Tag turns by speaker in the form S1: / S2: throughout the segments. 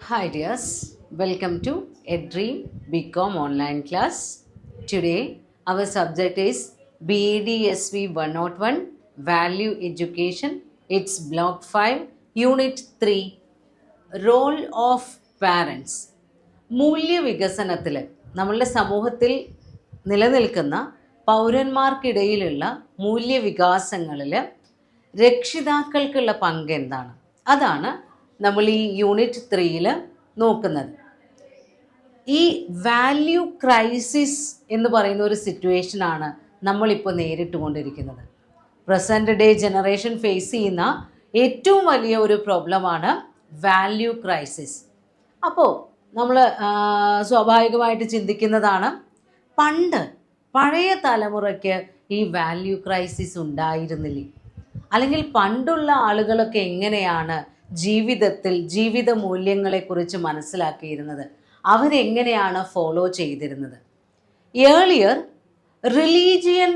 S1: Hi dears, welcome to a Dream BCom online class. Today our subject is BEDSV 101 Value Education. It's Block 5, Unit 3, Role of Parents. മൂല്യവികസനത്തിൽ നമ്മളുടെ സമൂഹത്തിൽ നിലനിൽക്കുന്ന പൗരന്മാർക്കിടയിലുള്ള മൂല്യവികാസങ്ങളിൽ രക്ഷിതാക്കൾക്കുള്ള പങ്ക് എന്താണ്, അതാണ് നമ്മൾ ഈ യൂണിറ്റ് 3 നോക്കുന്നത്. ഈ വാല്യൂ ക്രൈസിസ് എന്ന് പറയുന്ന ഒരു സിറ്റുവേഷനാണ് നമ്മളിപ്പോൾ നേരിട്ട് കൊണ്ടിരിക്കുന്നത്. പ്രസൻറ്റ് ഡേ ജനറേഷൻ ഫേസ് ചെയ്യുന്ന ഏറ്റവും വലിയ ഒരു പ്രോബ്ലമാണ് വാല്യൂ ക്രൈസിസ്. അപ്പോൾ നമ്മൾ സ്വാഭാവികമായിട്ട് ചിന്തിക്കുന്നതാണ്, പഴയ തലമുറയ്ക്ക് ഈ വാല്യൂ ക്രൈസിസ് ഉണ്ടായിരുന്നില്ലേ, അല്ലെങ്കിൽ പണ്ടുള്ള ആളുകളൊക്കെ എങ്ങനെയാണ് ജീവിത മൂല്യങ്ങളെക്കുറിച്ച് മനസ്സിലാക്കിയിരുന്നത്, അവരെങ്ങനെയാണ് ഫോളോ ചെയ്തിരുന്നത്. Earlier religion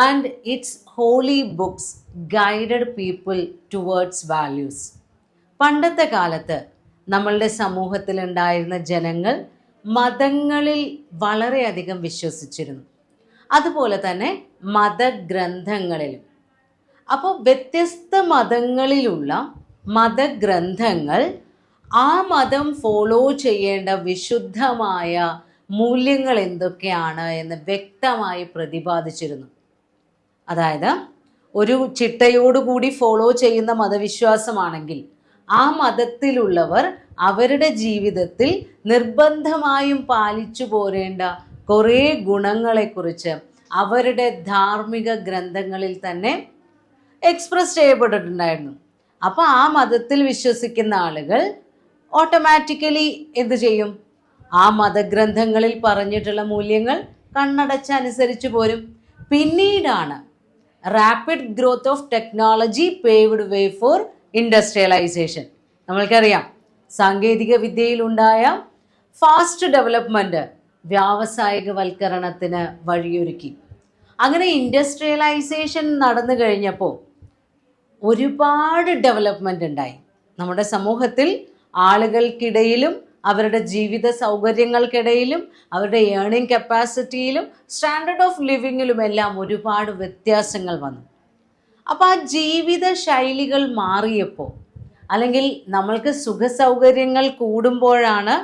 S1: and its holy books guided people towards values. പണ്ടത്തെ കാലത്ത് നമ്മളുടെ സമൂഹത്തിലുണ്ടായിരുന്ന ജനങ്ങൾ മതങ്ങളിൽ വളരെയധികം വിശ്വസിച്ചിരുന്നു, അതുപോലെ തന്നെ മതഗ്രന്ഥങ്ങളിലും. അപ്പോൾ വ്യത്യസ്ത മതങ്ങളിലുള്ള മതഗ്രന്ഥങ്ങൾ ആ മതം ഫോളോ ചെയ്യേണ്ട വിശുദ്ധമായ മൂല്യങ്ങൾ എന്തൊക്കെയാണ് എന്ന് വ്യക്തമായി പ്രതിപാദിച്ചിരുന്നു. അതായത് ഒരു ചിട്ടയോടുകൂടി ഫോളോ ചെയ്യുന്ന മതവിശ്വാസമാണെങ്കിൽ ആ മതത്തിലുള്ളവർ അവരുടെ ജീവിതത്തിൽ നിർബന്ധമായും പാലിച്ചു പോരേണ്ട കുറേ ഗുണങ്ങളെക്കുറിച്ച് അവരുടെ ധാർമ്മിക ഗ്രന്ഥങ്ങളിൽ തന്നെ എക്സ്പ്രസ് ചെയ്യപ്പെട്ടിട്ടുണ്ടായിരുന്നു. അപ്പോൾ ആ മതത്തിൽ വിശ്വസിക്കുന്ന ആളുകൾ ഓട്ടോമാറ്റിക്കലി എന്ത് ചെയ്യും? ആ മതഗ്രന്ഥങ്ങളിൽ പറഞ്ഞിട്ടുള്ള മൂല്യങ്ങൾ കണ്ണടച്ചനുസരിച്ച് പോരും. പിന്നീടാണ് rapid growth of technology paved way for industrialisation. നമ്മൾക്കറിയാം, സാങ്കേതിക വിദ്യയിലുണ്ടായ ഫാസ്റ്റ് ഡെവലപ്മെൻറ്റ് വ്യാവസായികവൽക്കരണത്തിന് വഴിയൊരുക്കി. അങ്ങനെ ഇൻഡസ്ട്രിയലൈസേഷൻ നടന്നു കഴിഞ്ഞപ്പോൾ ഒരുപാട് ഡെവലപ്മെൻ്റ് ഉണ്ടായി. നമ്മുടെ സമൂഹത്തിൽ ആളുകൾക്കിടയിലും അവരുടെ ജീവിത സൗകര്യങ്ങൾക്കിടയിലും അവരുടെ ഏണിംഗ് കപ്പാസിറ്റിയിലും സ്റ്റാൻഡേർഡ് ഓഫ് ലിവിങ്ങിലുമെല്ലാം ഒരുപാട് വ്യത്യാസങ്ങൾ വന്നു. അപ്പോൾ ആ ജീവിത ശൈലികൾ മാറിയപ്പോൾ, അല്ലെങ്കിൽ നമ്മൾക്ക് സുഖസൗകര്യങ്ങൾ കൂടുമ്പോഴാണ്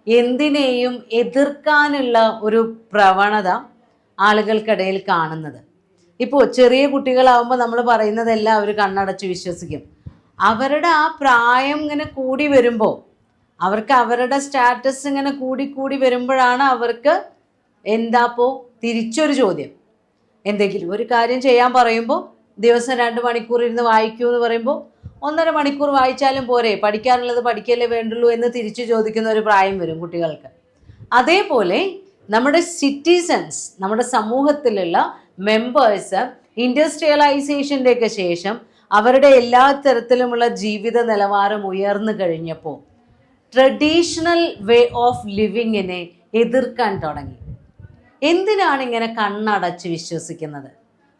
S1: എന്തിനേയും എതിർക്കാനുള്ള ഒരു പ്രവണത ആളുകൾക്കിടയിൽ കാണുന്നത്. ഇപ്പോൾ ചെറിയ കുട്ടികളാവുമ്പോൾ നമ്മൾ പറയുന്നതെല്ലാം അവർ കണ്ണടച്ച് വിശ്വസിക്കും. അവരുടെ ആ പ്രായം ഇങ്ങനെ കൂടി വരുമ്പോൾ, അവർക്ക് അവരുടെ സ്റ്റാറ്റസ് ഇങ്ങനെ കൂടി വരുമ്പോഴാണ് അവർക്ക് എന്താപ്പോൾ തിരിച്ചൊരു ചോദ്യം. എന്തെങ്കിലും ഒരു കാര്യം ചെയ്യാൻ പറയുമ്പോൾ ദിവസം 2 മണിക്കൂർ ഇരുന്ന് വായിക്കൂ എന്ന് പറയുമ്പോൾ 1.5 മണിക്കൂർ വായിച്ചാലും പോരെ, പഠിക്കാനുള്ളത് പഠിക്കല്ലേ വേണ്ടുള്ളൂ എന്ന് തിരിച്ചു ചോദിക്കുന്ന ഒരു പ്രായം വരും കുട്ടികൾക്ക്. അതേപോലെ നമ്മുടെ സിറ്റിസൺസ്, നമ്മുടെ സമൂഹത്തിലുള്ള മെമ്പേഴ്സ് ഇൻഡസ്ട്രിയലൈസേഷൻ്റെയൊക്കെ ശേഷം അവരുടെ എല്ലാ തരത്തിലുമുള്ള ജീവിത നിലവാരം ഉയർന്നു കഴിഞ്ഞപ്പോൾ ട്രഡീഷണൽ വേ ഓഫ് ലിവിങ്ങിനെ എതിർക്കാൻ തുടങ്ങി. എന്തിനാണ് ഇങ്ങനെ കണ്ണടച്ച് വിശ്വസിക്കുന്നത്?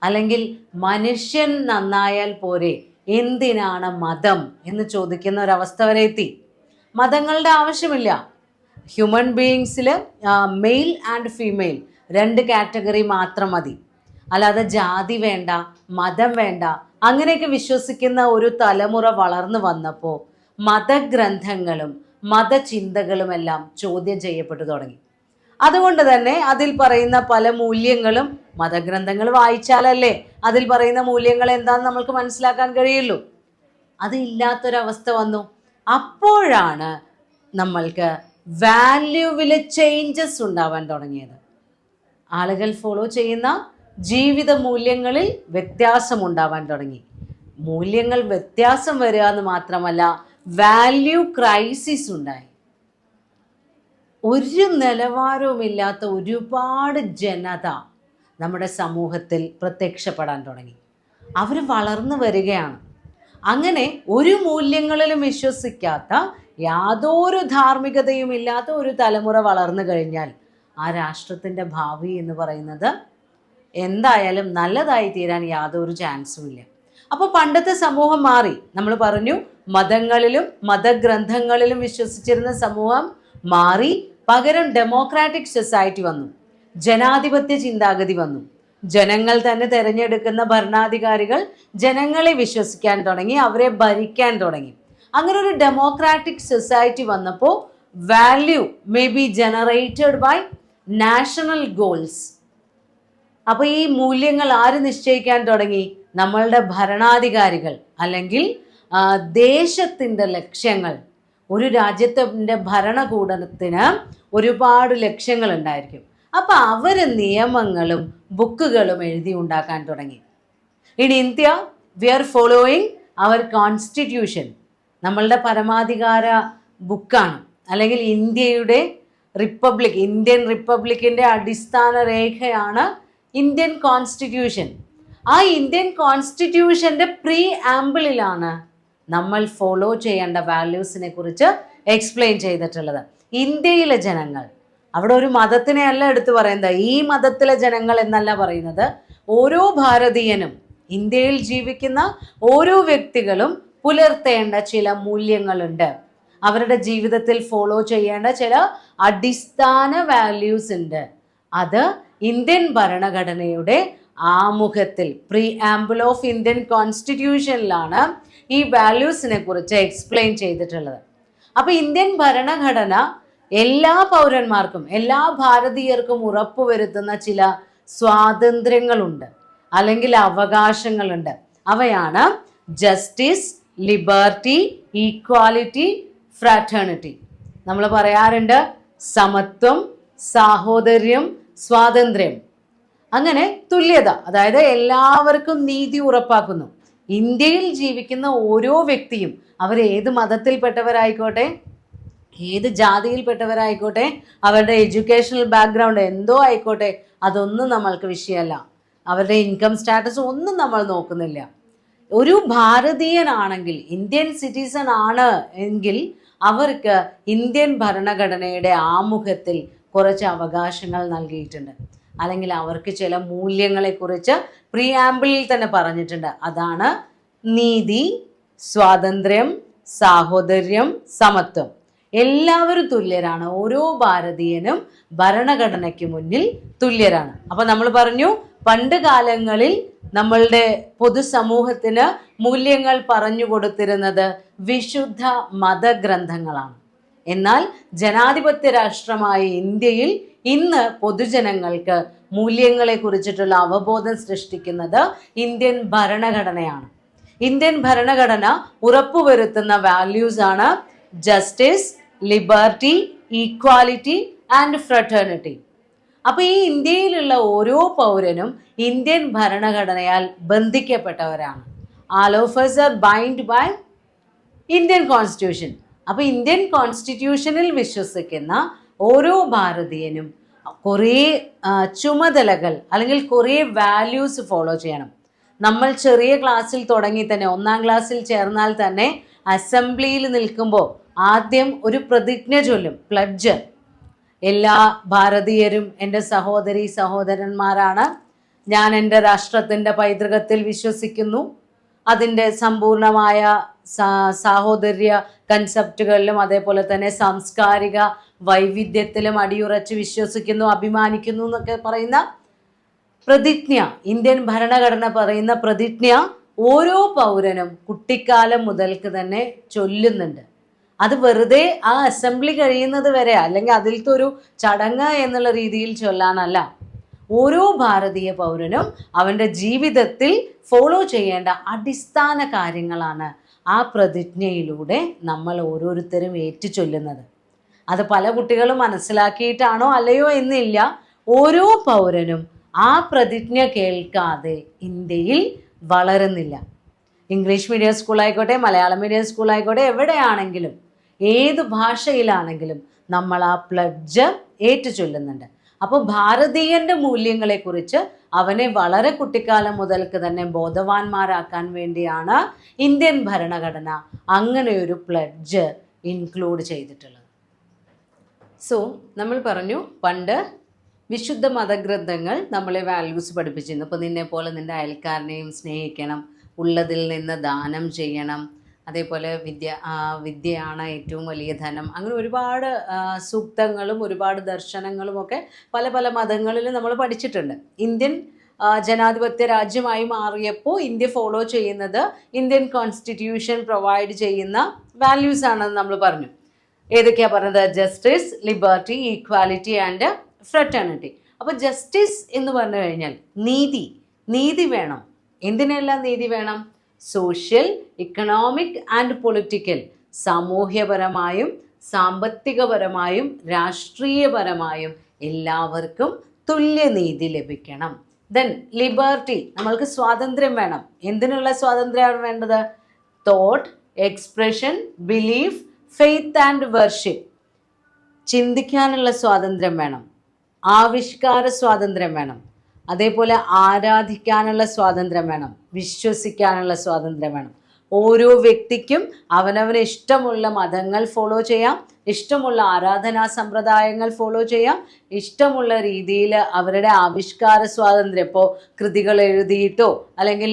S1: അല്ലെങ്കിൽ മനുഷ്യൻ നന്നായാൽ പോരെ, എന്തിനാണ് മതം എന്ന് ചോദിക്കുന്ന ഒരവസ്ഥ വരെ എത്തി. മതങ്ങളുടെ ആവശ്യമില്ല. ഹ്യൂമൻ ബീയിങ്സിൽ മെയിൽ ആൻഡ് ഫീമെയിൽ 2 കാറ്റഗറി മാത്രം മതി, അല്ലാതെ ജാതി വേണ്ട, മതം വേണ്ട, അങ്ങനെയൊക്കെ വിശ്വസിക്കുന്ന ഒരു തലമുറ വളർന്നു വന്നപ്പോൾ മതഗ്രന്ഥങ്ങളും മതചിന്തകളുമെല്ലാം ചോദ്യം ചെയ്യപ്പെട്ടു തുടങ്ങി. അതുകൊണ്ട് തന്നെ അതിൽ പറയുന്ന പല മൂല്യങ്ങളും, മതഗ്രന്ഥങ്ങൾ വായിച്ചാലല്ലേ അതിൽ പറയുന്ന മൂല്യങ്ങൾ എന്താണെന്ന് നമ്മൾക്ക് മനസ്സിലാക്കാൻ കഴിയുള്ളൂ. അതില്ലാത്തൊരവസ്ഥ വന്നു. അപ്പോഴാണ് നമ്മൾക്ക് വാല്യൂവിൽ ചേഞ്ചസ് ഉണ്ടാവാൻ തുടങ്ങിയത്. ആളുകൾ ഫോളോ ചെയ്യുന്ന ജീവിത മൂല്യങ്ങളിൽ വ്യത്യാസം ഉണ്ടാവാൻ തുടങ്ങി. മൂല്യങ്ങൾ വ്യത്യാസം വരിക എന്ന് മാത്രമല്ല, വാല്യൂ ക്രൈസിസ് ഉണ്ടായി. ഒരു നിലവാരവുമില്ലാത്ത ഒരുപാട് ജനത നമ്മുടെ സമൂഹത്തിൽ പ്രത്യക്ഷപ്പെടാൻ തുടങ്ങി. അവർ വളർന്നു വരികയാണ്. അങ്ങനെ ഒരു മൂല്യങ്ങളിലും വിശ്വസിക്കാത്ത, യാതൊരു ധാർമ്മികതയും ഇല്ലാത്ത ഒരു തലമുറ വളർന്നു കഴിഞ്ഞാൽ ആ രാഷ്ട്രത്തിൻ്റെ ഭാവി എന്ന് പറയുന്നത് എന്തായാലും നല്ലതായി തീരാൻ യാതൊരു ചാൻസും ഇല്ല. അപ്പോൾ പണ്ടത്തെ സമൂഹം മാറി. നമ്മൾ പറഞ്ഞു മതങ്ങളിലും മതഗ്രന്ഥങ്ങളിലും വിശ്വസിച്ചിരുന്ന സമൂഹം മാറി പകരം ഡെമോക്രാറ്റിക് സൊസൈറ്റി വന്നു. ജനാധിപത്യ ചിന്താഗതി വന്നു. ജനങ്ങൾ തന്നെ തിരഞ്ഞെടുക്കുന്ന ഭരണാധികാരികൾ ജനങ്ങളെ വിശ്വസിക്കാൻ തുടങ്ങി, അവരെ ഭരിക്കാൻ തുടങ്ങി. അങ്ങനെ ഒരു ഡെമോക്രാറ്റിക് സൊസൈറ്റി വന്നപ്പോൾ value may be generated by national goals. അപ്പോൾ ഈ മൂല്യങ്ങൾ ആര് നിശ്ചയിക്കാൻ തുടങ്ങി? നമ്മളുടെ ഭരണാധികാരികൾ, അല്ലെങ്കിൽ ദേശത്തിൻ്റെ ലക്ഷ്യങ്ങൾ. ഒരു രാജ്യത്തിൻ്റെ ഭരണകൂടത്തിന് ഒരുപാട് ലക്ഷ്യങ്ങൾ ഉണ്ടായിരിക്കും. അപ്പോൾ അവർ നിയമങ്ങളും ബുക്കുകളും എഴുതി ഉണ്ടാക്കാൻ തുടങ്ങി. In India we are following our constitution. നമ്മളുടെ പരമാധികാര ബുക്കാണ്, അല്ലെങ്കിൽ ഇന്ത്യയുടെ റിപ്പബ്ലിക്, ഇന്ത്യൻ റിപ്പബ്ലിക്കിൻ്റെ അടിസ്ഥാന രേഖയാണ് ഇന്ത്യൻ കോൺസ്റ്റിറ്റ്യൂഷൻ. ആ ഇന്ത്യൻ കോൺസ്റ്റിറ്റ്യൂഷൻ്റെ പ്രീ ആമ്പിളിലാണ് നമ്മൾ ഫോളോ ചെയ്യേണ്ട വാല്യൂസിനെ കുറിച്ച് എക്സ്പ്ലെയിൻ ചെയ്തിട്ടുള്ളത്. ഇന്ത്യയിലെ ജനങ്ങൾ, അവിടെ ഒരു മതത്തിനെ അല്ല എടുത്തു പറയുന്നത്, ഈ മതത്തിലെ ജനങ്ങൾ എന്നല്ല പറയുന്നത്. ഓരോ ഭാരതീയനും, ഇന്ത്യയിൽ ജീവിക്കുന്ന ഓരോ വ്യക്തികളും പുലർത്തേണ്ട ചില മൂല്യങ്ങളുണ്ട്. അവരുടെ ജീവിതത്തിൽ ഫോളോ ചെയ്യേണ്ട ചില അടിസ്ഥാന വാല്യൂസ് ഉണ്ട്. അത് ഇന്ത്യൻ ഭരണഘടനയുടെ ആമുഖത്തിൽ, പ്രീ ആമ്പിൾ ഓഫ് ഇന്ത്യൻ കോൺസ്റ്റിറ്റ്യൂഷനിലാണ് ഈ വാല്യൂസിനെ കുറിച്ച് എക്സ്പ്ലെയിൻ ചെയ്തിട്ടുള്ളത്. അപ്പോൾ ഇന്ത്യൻ ഭരണഘടന എല്ലാ പൗരന്മാർക്കും, എല്ലാ ഭാരതീയർക്കും ഉറപ്പുവരുത്തുന്ന ചില സ്വാതന്ത്ര്യങ്ങളുണ്ട്, അല്ലെങ്കിൽ അവകാശങ്ങളുണ്ട്. അവയാണ് ജസ്റ്റിസ്, ലിബർട്ടി, ഈക്വാലിറ്റി, ഫ്രാറ്റേണിറ്റി. നമ്മൾ പറയാറുണ്ട് സമത്വം, സാഹോദര്യം, സ്വാതന്ത്ര്യം. അങ്ങനെ തുല്യത, അതായത് എല്ലാവർക്കും നീതി ഉറപ്പാക്കുന്നു. ഇന്ത്യയിൽ ജീവിക്കുന്ന ഓരോ വ്യക്തിയും, അവർ ഏത് മതത്തിൽപ്പെട്ടവരായിക്കോട്ടെ, ഏത് ജാതിയിൽപ്പെട്ടവരായിക്കോട്ടെ, അവരുടെ എഡ്യൂക്കേഷണൽ ബാക്ക്ഗ്രൗണ്ട് എന്തോ ആയിക്കോട്ടെ, അതൊന്നും നമ്മൾക്ക് വിഷയമല്ല. അവരുടെ ഇൻകം സ്റ്റാറ്റസ് ഒന്നും നമ്മൾ നോക്കുന്നില്ല. ഒരു ഭാരതീയനാണെങ്കിൽ, ഇന്ത്യൻ സിറ്റിസൺ ആണ് എങ്കിൽ അവർക്ക് ഇന്ത്യൻ ഭരണഘടനയുടെ ആമുഖത്തിൽ കുറച്ച് അവകാശങ്ങൾ നൽകിയിട്ടുണ്ട്, അല്ലെങ്കിൽ അവർക്ക് ചില മൂല്യങ്ങളെക്കുറിച്ച് പ്രിയാമ്പിളിൽ തന്നെ പറഞ്ഞിട്ടുണ്ട്. അതാണ് നീതി, സ്വാതന്ത്ര്യം, സാഹോദര്യം, സമത്വം. എല്ലാവരും തുല്യരാണ്. ഓരോ ഭാരതീയനും ഭരണഘടനയ്ക്ക് മുന്നിൽ തുല്യരാണ്. അപ്പോൾ നമ്മൾ പറഞ്ഞു, പണ്ട് കാലങ്ങളിൽ നമ്മളുടെ പൊതുസമൂഹത്തിന് മൂല്യങ്ങൾ പറഞ്ഞു കൊടുത്തിരുന്നത് വിശുദ്ധ മതഗ്രന്ഥങ്ങളാണ്. എന്നാൽ ജനാധിപത്യ രാഷ്ട്രമായ ഇന്ത്യയിൽ ഇന്ന് പൊതുജനങ്ങൾക്ക് മൂല്യങ്ങളെ കുറിച്ചിട്ടുള്ള അവബോധം സൃഷ്ടിക്കുന്നത് ഇന്ത്യൻ ഭരണഘടനയാണ്. ഇന്ത്യൻ ഭരണഘടന ഉറപ്പുവരുത്തുന്ന വാല്യൂസ് ആണ് justice, liberty, equality and fraternity. അപ്പോൾ ഈ ഇന്ത്യയിലുള്ള ഓരോ പൗരനും ഇന്ത്യൻ ഭരണഘടനയാൽ ബന്ധിക്കപ്പെട്ടവരാണ്. All of us are bound by Indian constitution. അപ്പോൾ ഇന്ത്യൻ കോൺസ്റ്റിറ്റ്യൂഷനിൽ വിശ്വസിക്കുന്ന ഓരോ ഭാരതീയനും കുറേ ചുമതലകൾ, അല്ലെങ്കിൽ കുറേ വാല്യൂസ് ഫോളോ ചെയ്യണം. നമ്മൾ ചെറിയ ക്ലാസ്സിൽ തുടങ്ങി തന്നെ, 1ാം ക്ലാസ്സിൽ ചേർന്നാൽ തന്നെ അസംബ്ലിയിൽ നിൽക്കുമ്പോൾ ആദ്യം ഒരു പ്രതിജ്ഞ ചൊല്ലും, പ്ലഡ്ജ്. എല്ലാ ഭാരതീയരും എൻ്റെ സഹോദരി സഹോദരന്മാരാണ്. ഞാൻ എൻ്റെ രാഷ്ട്രത്തിൻ്റെ പൈതൃകത്തിൽ വിശ്വസിക്കുന്നു. അതിൻ്റെ സമ്പൂർണമായ സാഹോദര്യ കൺസെപ്റ്റുകളിലും അതേപോലെ തന്നെ സാംസ്കാരിക വൈവിധ്യത്തിലും അടിയുറച്ച് വിശ്വസിക്കുന്നു, അഭിമാനിക്കുന്നു എന്നൊക്കെ പറയുന്ന പ്രതിജ്ഞ, ഇന്ത്യൻ ഭരണഘടന പറയുന്ന പ്രതിജ്ഞ ഓരോ പൗരനും കുട്ടിക്കാലം മുതൽക്ക് തന്നെ ചൊല്ലുന്നുണ്ട്. അത് വെറുതെ ആ അസംബ്ലി കഴിയുന്നത് വരെ, അല്ലെങ്കിൽ അതിലത്തെ ഒരു ചടങ്ങ് എന്നുള്ള രീതിയിൽ ചൊല്ലാനല്ല. ഓരോ ഭാരതീയ പൗരനും അവൻ്റെ ജീവിതത്തിൽ ഫോളോ ചെയ്യേണ്ട അടിസ്ഥാന കാര്യങ്ങളാണ് ആ പ്രതിജ്ഞയിലൂടെ നമ്മൾ ഓരോരുത്തരും ഏറ്റു ചൊല്ലുന്നത്. അത് പല കുട്ടികളും മനസ്സിലാക്കിയിട്ടാണോ അല്ലയോ എന്നില്ല, ഓരോ പൗരനും ആ പ്രതിജ്ഞ കേൾക്കാതെ ഇന്ത്യയിൽ വളരുന്നില്ല. ഇംഗ്ലീഷ് മീഡിയം സ്കൂളായിക്കോട്ടെ, മലയാളം മീഡിയം സ്കൂളായിക്കോട്ടെ, എവിടെയാണെങ്കിലും ഏത് ഭാഷയിലാണെങ്കിലും നമ്മൾ ആ പ്ലഡ്ജ് ഏറ്റു ചൊല്ലുന്നുണ്ട്. അപ്പോൾ ഭാരതീയൻ്റെ മൂല്യങ്ങളെക്കുറിച്ച് അവനെ വളരെ കുട്ടിക്കാലം മുതൽക്ക് തന്നെ ബോധവാന്മാരാക്കാൻ വേണ്ടിയാണ് ഇന്ത്യൻ ഭരണഘടന അങ്ങനെയൊരു പ്ലഡ്ജ് ഇൻക്ലൂഡ് ചെയ്തിട്ടുള്ളത്. സോ നമ്മൾ പറഞ്ഞു, പണ്ട് വിശുദ്ധ മതഗ്രന്ഥങ്ങൾ നമ്മളെ വാല്യൂസ് പഠിപ്പിച്ചിരുന്നു. ഇപ്പോൾ നിന്നെ പോലെ നിൻ്റെ അയൽക്കാരനെയും സ്നേഹിക്കണം, ഉള്ളതിൽ നിന്ന് ദാനം ചെയ്യണം, അതേപോലെ വിദ്യയാണ് ഏറ്റവും വലിയ ധനം. അങ്ങനെ ഒരുപാട് സൂക്തങ്ങളും ഒരുപാട് ദർശനങ്ങളും ഒക്കെ പല പല മതങ്ങളിൽ നമ്മൾ പഠിച്ചിട്ടുണ്ട്. ഇന്ത്യൻ ജനാധിപത്യ രാജ്യമായി മാറിയപ്പോൾ ഇന്ത്യ ഫോളോ ചെയ്യുന്നത് ഇന്ത്യൻ കോൺസ്റ്റിറ്റ്യൂഷൻ പ്രൊവൈഡ് ചെയ്യുന്ന വാല്യൂസ് ആണെന്ന് നമ്മൾ പറഞ്ഞു. ഏതൊക്കെയാണ് പറഞ്ഞത്? Justice, liberty, equality and fraternity. അപ്പോൾ ജസ്റ്റിസ് എന്ന് പറഞ്ഞു കഴിഞ്ഞാൽ നീതി വേണം. എന്തിനെല്ലാം നീതി വേണം? സോഷ്യൽ, ഇക്കണോമിക് ആൻഡ് പൊളിറ്റിക്കൽ, സാമൂഹ്യപരമായും സാമ്പത്തികപരമായും രാഷ്ട്രീയപരമായും എല്ലാവർക്കും തുല്യനീതി ലഭിക്കണം. ദെൻ ലിബർട്ടി, നമ്മൾക്ക് സ്വാതന്ത്ര്യം വേണം. എന്തിനുള്ള സ്വാതന്ത്ര്യമാണ് വേണ്ടത്? Thought, expression, belief, faith and worship. ചിന്തിക്കാനുള്ള സ്വാതന്ത്ര്യം വേണം, ആവിഷ്കാര സ്വാതന്ത്ര്യം വേണം, അതേപോലെ ആരാധിക്കാനുള്ള സ്വാതന്ത്ര്യം വേണം, വിശ്വസിക്കാനുള്ള സ്വാതന്ത്ര്യം വേണം. ഓരോ വ്യക്തിക്കും അവനവന് ഇഷ്ടമുള്ള മതങ്ങൾ ഫോളോ ചെയ്യാം, ഇഷ്ടമുള്ള ആരാധനാ സമ്പ്രദായങ്ങൾ ഫോളോ ചെയ്യാം, ഇഷ്ടമുള്ള രീതിയിൽ അവരുടെ ആവിഷ്കാര സ്വാതന്ത്ര്യം, ഇപ്പോൾ കൃതികൾ എഴുതിയിട്ടോ അല്ലെങ്കിൽ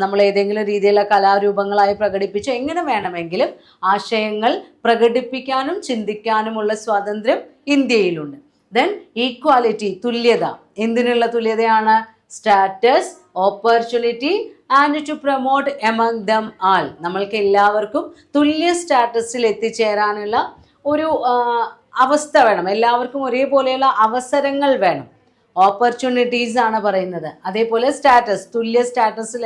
S1: നമ്മൾ ഏതെങ്കിലും രീതിയിലുള്ള കലാരൂപങ്ങളായി പ്രകടിപ്പിച്ചോ എങ്ങനെ വേണമെങ്കിലും ആശയങ്ങൾ പ്രകടിപ്പിക്കാനും ചിന്തിക്കാനുമുള്ള സ്വാതന്ത്ര്യം ഇന്ത്യയിലുണ്ട്. ദെൻ ഈക്വാലിറ്റി, തുല്യത. എന്തിനുള്ള തുല്യതയാണ്? Status, opportunity and to promote among them all. നമ്മൾക്ക് എല്ലാവർക്കും തുല്യ സ്റ്റാറ്റസിൽ എത്തിച്ചേരാനുള്ള ഒരു അവസ്ഥ വേണം. എല്ലാവർക്കും ഒരേപോലെയുള്ള അവസരങ്ങൾ വേണം. ഓപ്പർച്യൂണിറ്റീസ് ആണ് പറയുന്നത്. അതേപോലെ സ്റ്റാറ്റസ്, തുല്യ സ്റ്റാറ്റസിൽ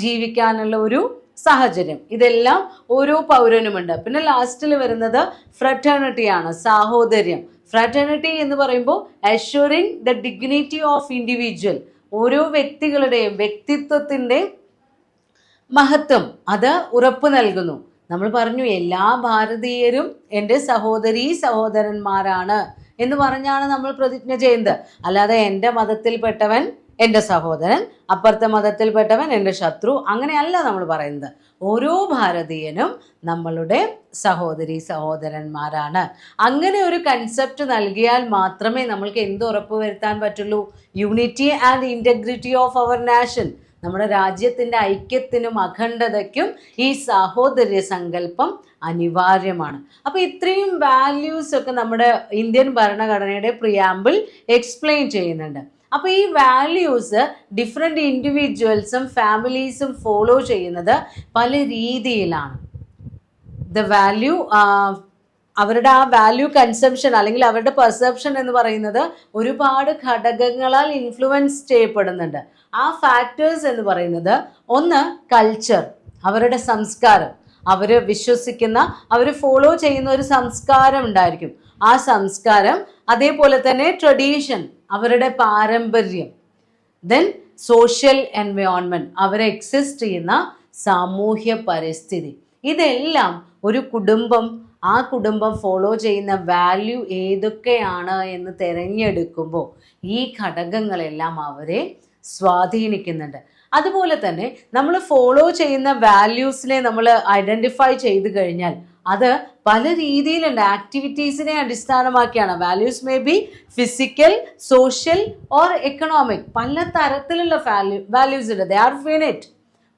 S1: ജീവിക്കാനുള്ള ഒരു സാഹചര്യം. ഇതെല്ലാം ഓരോ പൗരനുമുണ്ട്. പിന്നെ ലാസ്റ്റിൽ വരുന്നത് ഫ്രറ്റേണിറ്റി ആണ്, സാഹോദര്യം. ഫ്രറ്റേണിറ്റി എന്ന് പറയുമ്പോൾ assuring the dignity of individual, ഓരോ വ്യക്തികളുടെയും വ്യക്തിത്വത്തിൻ്റെ മഹത്വം അത് ഉറപ്പു നൽകുന്നു. നമ്മൾ പറഞ്ഞു എല്ലാ ഭാരതീയരും എൻ്റെ സഹോദരീ സഹോദരന്മാരാണ് എന്ന് പറഞ്ഞാണ് നമ്മൾ പ്രതിജ്ഞ ചെയ്യുന്നത്. അല്ലാതെ എൻ്റെ മതത്തിൽപ്പെട്ടവൻ എൻ്റെ സഹോദരൻ, അപ്പുറത്തെ മതത്തിൽപ്പെട്ടവൻ എൻ്റെ ശത്രു, അങ്ങനെയല്ല നമ്മൾ പറയുന്നത്. ഓരോ ഭാരതീയനും നമ്മളുടെ സഹോദരി സഹോദരന്മാരാണ്. അങ്ങനെ ഒരു കൺസെപ്റ്റ് നൽകിയാൽ മാത്രമേ നമ്മൾക്ക് എന്ത് ഉറപ്പ് വരുത്താൻ പറ്റുള്ളൂ? Unity and integrity of our nation. നമ്മുടെ രാജ്യത്തിൻ്റെ ഐക്യത്തിനും അഖണ്ഡതയ്ക്കും ഈ സാഹോദര്യ സങ്കല്പം അനിവാര്യമാണ്. അപ്പോൾ ഇത്രയും വാല്യൂസ് ഒക്കെ നമ്മുടെ ഇന്ത്യൻ ഭരണഘടനയുടെ പ്രിയാമ്പിൾ എക്സ്പ്ലെയിൻ ചെയ്യുന്നുണ്ട്. അപ്പോൾ ഈ വാല്യൂസ് ഡിഫറെൻ്റ് ഇൻഡിവിജ്വൽസും ഫാമിലീസും ഫോളോ ചെയ്യുന്നത് പല രീതിയിലാണ്. ദ വാല്യൂ, അവരുടെ ആ വാല്യൂ കൺസെപ്ഷൻ അല്ലെങ്കിൽ അവരുടെ പെർസെപ്ഷൻ എന്ന് പറയുന്നത് ഒരുപാട് ഘടകങ്ങളാൽ ഇൻഫ്ലുവൻസ് ചെയ്യപ്പെടുന്നുണ്ട്. ആ ഫാക്ടേഴ്സ് എന്ന് പറയുന്നത് ഒന്ന് കൾച്ചർ, അവരുടെ സംസ്കാരം, അവർ വിശ്വസിക്കുന്ന, അവർ ഫോളോ ചെയ്യുന്ന ഒരു സംസ്കാരം ഉണ്ടായിരിക്കും. ആ സംസ്കാരം, അതേപോലെ തന്നെ ട്രഡീഷൻ, അവരുടെ പാരമ്പര്യം. ദെൻ സോഷ്യൽ എൻവയോൺമെൻറ്റ്, അവരെ എക്സിസ്റ്റ് ചെയ്യുന്ന സാമൂഹ്യ പരിസ്ഥിതി. ഇതെല്ലാം ഒരു കുടുംബം, ആ കുടുംബം ഫോളോ ചെയ്യുന്ന വാല്യൂ ഏതൊക്കെയാണ് എന്ന് തിരഞ്ഞെടുക്കുമ്പോൾ ഈ ഘടകങ്ങളെല്ലാം അവരെ സ്വാധീനിക്കുന്നുണ്ട്. അതുപോലെ തന്നെ നമ്മൾ ഫോളോ ചെയ്യുന്ന വാല്യൂസിനെ നമ്മൾ ഐഡൻറ്റിഫൈ ചെയ്ത് കഴിഞ്ഞാൽ അത് പല രീതിയിലുണ്ട്. ആക്ടിവിറ്റീസിനെ അടിസ്ഥാനമാക്കിയാണ്. Values may be physical, social or economic. പല തരത്തിലുള്ള വാല്യൂസ് ഉണ്ട്. ദേ ആർ ഫിനിറ്റ്,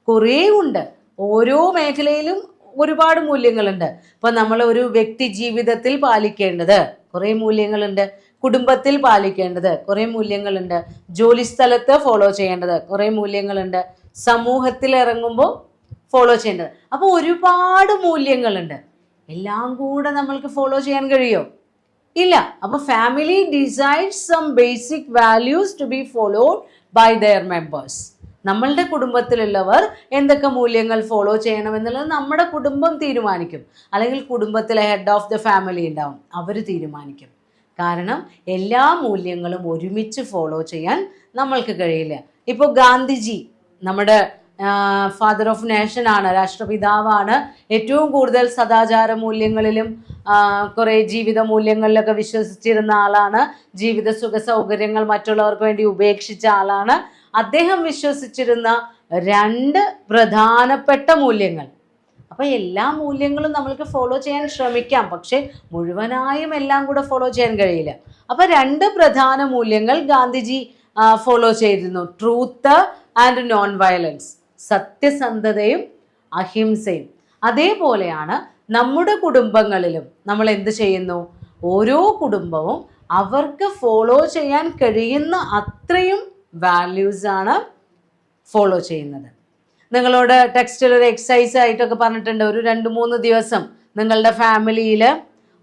S1: കുറേ ഉണ്ട്. ഓരോ മേഖലയിലും ഒരുപാട് മൂല്യങ്ങളുണ്ട്. ഇപ്പം നമ്മൾ ഒരു വ്യക്തി ജീവിതത്തിൽ പാലിക്കേണ്ടത് കുറേ മൂല്യങ്ങളുണ്ട്, കുടുംബത്തിൽ പാലിക്കേണ്ടത് കുറേ മൂല്യങ്ങളുണ്ട്, ജോലിസ്ഥലത്ത് ഫോളോ ചെയ്യേണ്ടത് കുറേ മൂല്യങ്ങളുണ്ട്, സമൂഹത്തിൽ ഇറങ്ങുമ്പോൾ ഫോളോ ചെയ്യേണ്ടത്. അപ്പോൾ ഒരുപാട് മൂല്യങ്ങളുണ്ട്. എല്ലാം കൂടെ നമ്മൾക്ക് ഫോളോ ചെയ്യാൻ കഴിയുമോ? ഇല്ല. അപ്പോൾ family decides some basic values to be followed by their members. നമ്മളുടെ കുടുംബത്തിലുള്ളവർ എന്തൊക്കെ മൂല്യങ്ങൾ ഫോളോ ചെയ്യണമെന്നുള്ളത് നമ്മുടെ കുടുംബം തീരുമാനിക്കും. അല്ലെങ്കിൽ കുടുംബത്തിലെ ഹെഡ് ഓഫ് ദ ഫാമിലി ഉണ്ടാവും, അവർ തീരുമാനിക്കും. കാരണം എല്ലാ മൂല്യങ്ങളും ഒരുമിച്ച് ഫോളോ ചെയ്യാൻ നമ്മൾക്ക് കഴിയില്ല. ഇപ്പോൾ ഗാന്ധിജി നമ്മുടെ ഫാദർ ഓഫ് നേഷൻ ആണ്, രാഷ്ട്രപിതാവാണ്. ഏറ്റവും കൂടുതൽ സദാചാര മൂല്യങ്ങളിലും കുറേ ജീവിത മൂല്യങ്ങളിലൊക്കെ വിശ്വസിച്ചിരുന്ന ആളാണ്. ജീവിത സുഖ സൗകര്യങ്ങൾ മറ്റുള്ളവർക്ക് വേണ്ടി ഉപേക്ഷിച്ച ആളാണ്. അദ്ദേഹം വിശ്വസിച്ചിരുന്ന 2 പ്രധാനപ്പെട്ട മൂല്യങ്ങൾ. അപ്പോൾ എല്ലാ മൂല്യങ്ങളും നമ്മൾക്ക് ഫോളോ ചെയ്യാൻ ശ്രമിക്കാം, പക്ഷേ മുഴുവനായും എല്ലാം കൂടെ ഫോളോ ചെയ്യാൻ കഴിയില്ല. അപ്പോൾ 2 പ്രധാന മൂല്യങ്ങൾ ഗാന്ധിജി ഫോളോ ചെയ്തിരുന്നു. ട്രൂത്ത് ആൻഡ് നോൺ വയലൻസ്, സത്യസന്ധതയും അഹിംസയും. അതേപോലെയാണ് നമ്മുടെ കുടുംബങ്ങളിലും നമ്മൾ എന്ത് ചെയ്യുന്നു? ഓരോ കുടുംബവും അവർക്ക് ഫോളോ ചെയ്യാൻ കഴിയുന്ന അത്രയും വാല്യൂസാണ് ഫോളോ ചെയ്യുന്നത്. നിങ്ങളോട് ടെക്സ്റ്റിൽ ഒരു എക്സസൈസ് ആയിട്ടൊക്കെ പറഞ്ഞിട്ടുണ്ട്, ഒരു 2-3 ദിവസം നിങ്ങളുടെ ഫാമിലിയിൽ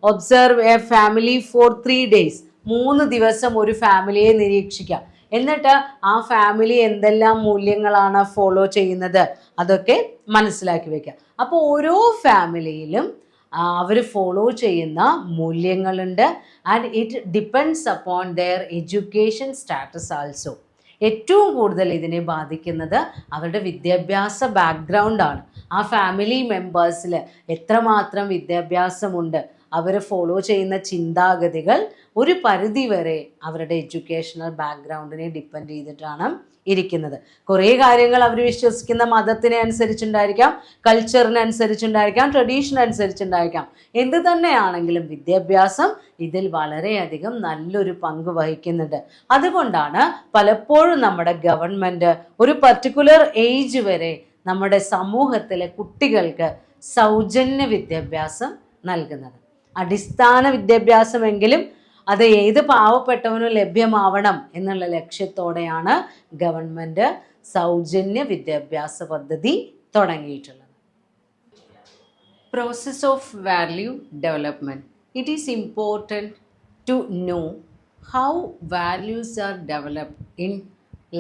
S1: observe A family for 3 days, 3 ദിവസം ഒരു ഫാമിലിയെ നിരീക്ഷിക്കുക. എന്നിട്ട് ആ ഫാമിലി എന്തെല്ലാം മൂല്യങ്ങളാണ് ഫോളോ ചെയ്യുന്നത് അതൊക്കെ മനസ്സിലാക്കി വെക്കുക. അപ്പോൾ ഓരോ ഫാമിലിയിലും അവർ ഫോളോ ചെയ്യുന്ന മൂല്യങ്ങളുണ്ട്. And it depends upon their education status also. ഏറ്റവും കൂടുതൽ ഇതിനെ ബാധിക്കുന്നത് അവരുടെ വിദ്യാഭ്യാസ ബാക്ക്ഗ്രൗണ്ടാണ്. ആ ഫാമിലി മെമ്പേഴ്സിൽ എത്രമാത്രം വിദ്യാഭ്യാസമുണ്ട്, അവർ ഫോളോ ചെയ്യുന്ന ചിന്താഗതികൾ ഒരു പരിധിവരെ അവരുടെ എഡ്യൂക്കേഷണൽ ബാക്ക്ഗ്രൗണ്ടിനെ ഡിപ്പെൻഡ് ചെയ്തിട്ടാണ് ഇരിക്കുന്നത്. കുറേ കാര്യങ്ങൾ അവർ വിശ്വസിക്കുന്ന മതത്തിനെ അനുസരിച്ചുണ്ടായിരിക്കാം, കൾച്ചറിനനുസരിച്ചുണ്ടായിരിക്കാം, ട്രഡീഷൻ അനുസരിച്ചുണ്ടായിരിക്കാം. എന്ത് തന്നെയാണെങ്കിലും വിദ്യാഭ്യാസം ഇതിൽ വളരെയധികം നല്ലൊരു പങ്ക് വഹിക്കുന്നുണ്ട്. അതുകൊണ്ടാണ് പലപ്പോഴും നമ്മുടെ ഗവൺമെൻറ് ഒരു പർട്ടിക്കുലർ ഏജ് വരെ നമ്മുടെ സമൂഹത്തിലെ കുട്ടികൾക്ക് സൗജന്യ വിദ്യാഭ്യാസം നൽകുന്നത്. അടിസ്ഥാന വിദ്യാഭ്യാസമെങ്കിലും അത് ഏത് പാവപ്പെട്ടവനും ലഭ്യമാവണം എന്നുള്ള ലക്ഷ്യത്തോടെയാണ് ഗവൺമെൻറ് സൗജന്യ വിദ്യാഭ്യാസ പദ്ധതി തുടങ്ങിയിട്ടുള്ളത്. Process of value development. It is important to know how values are developed in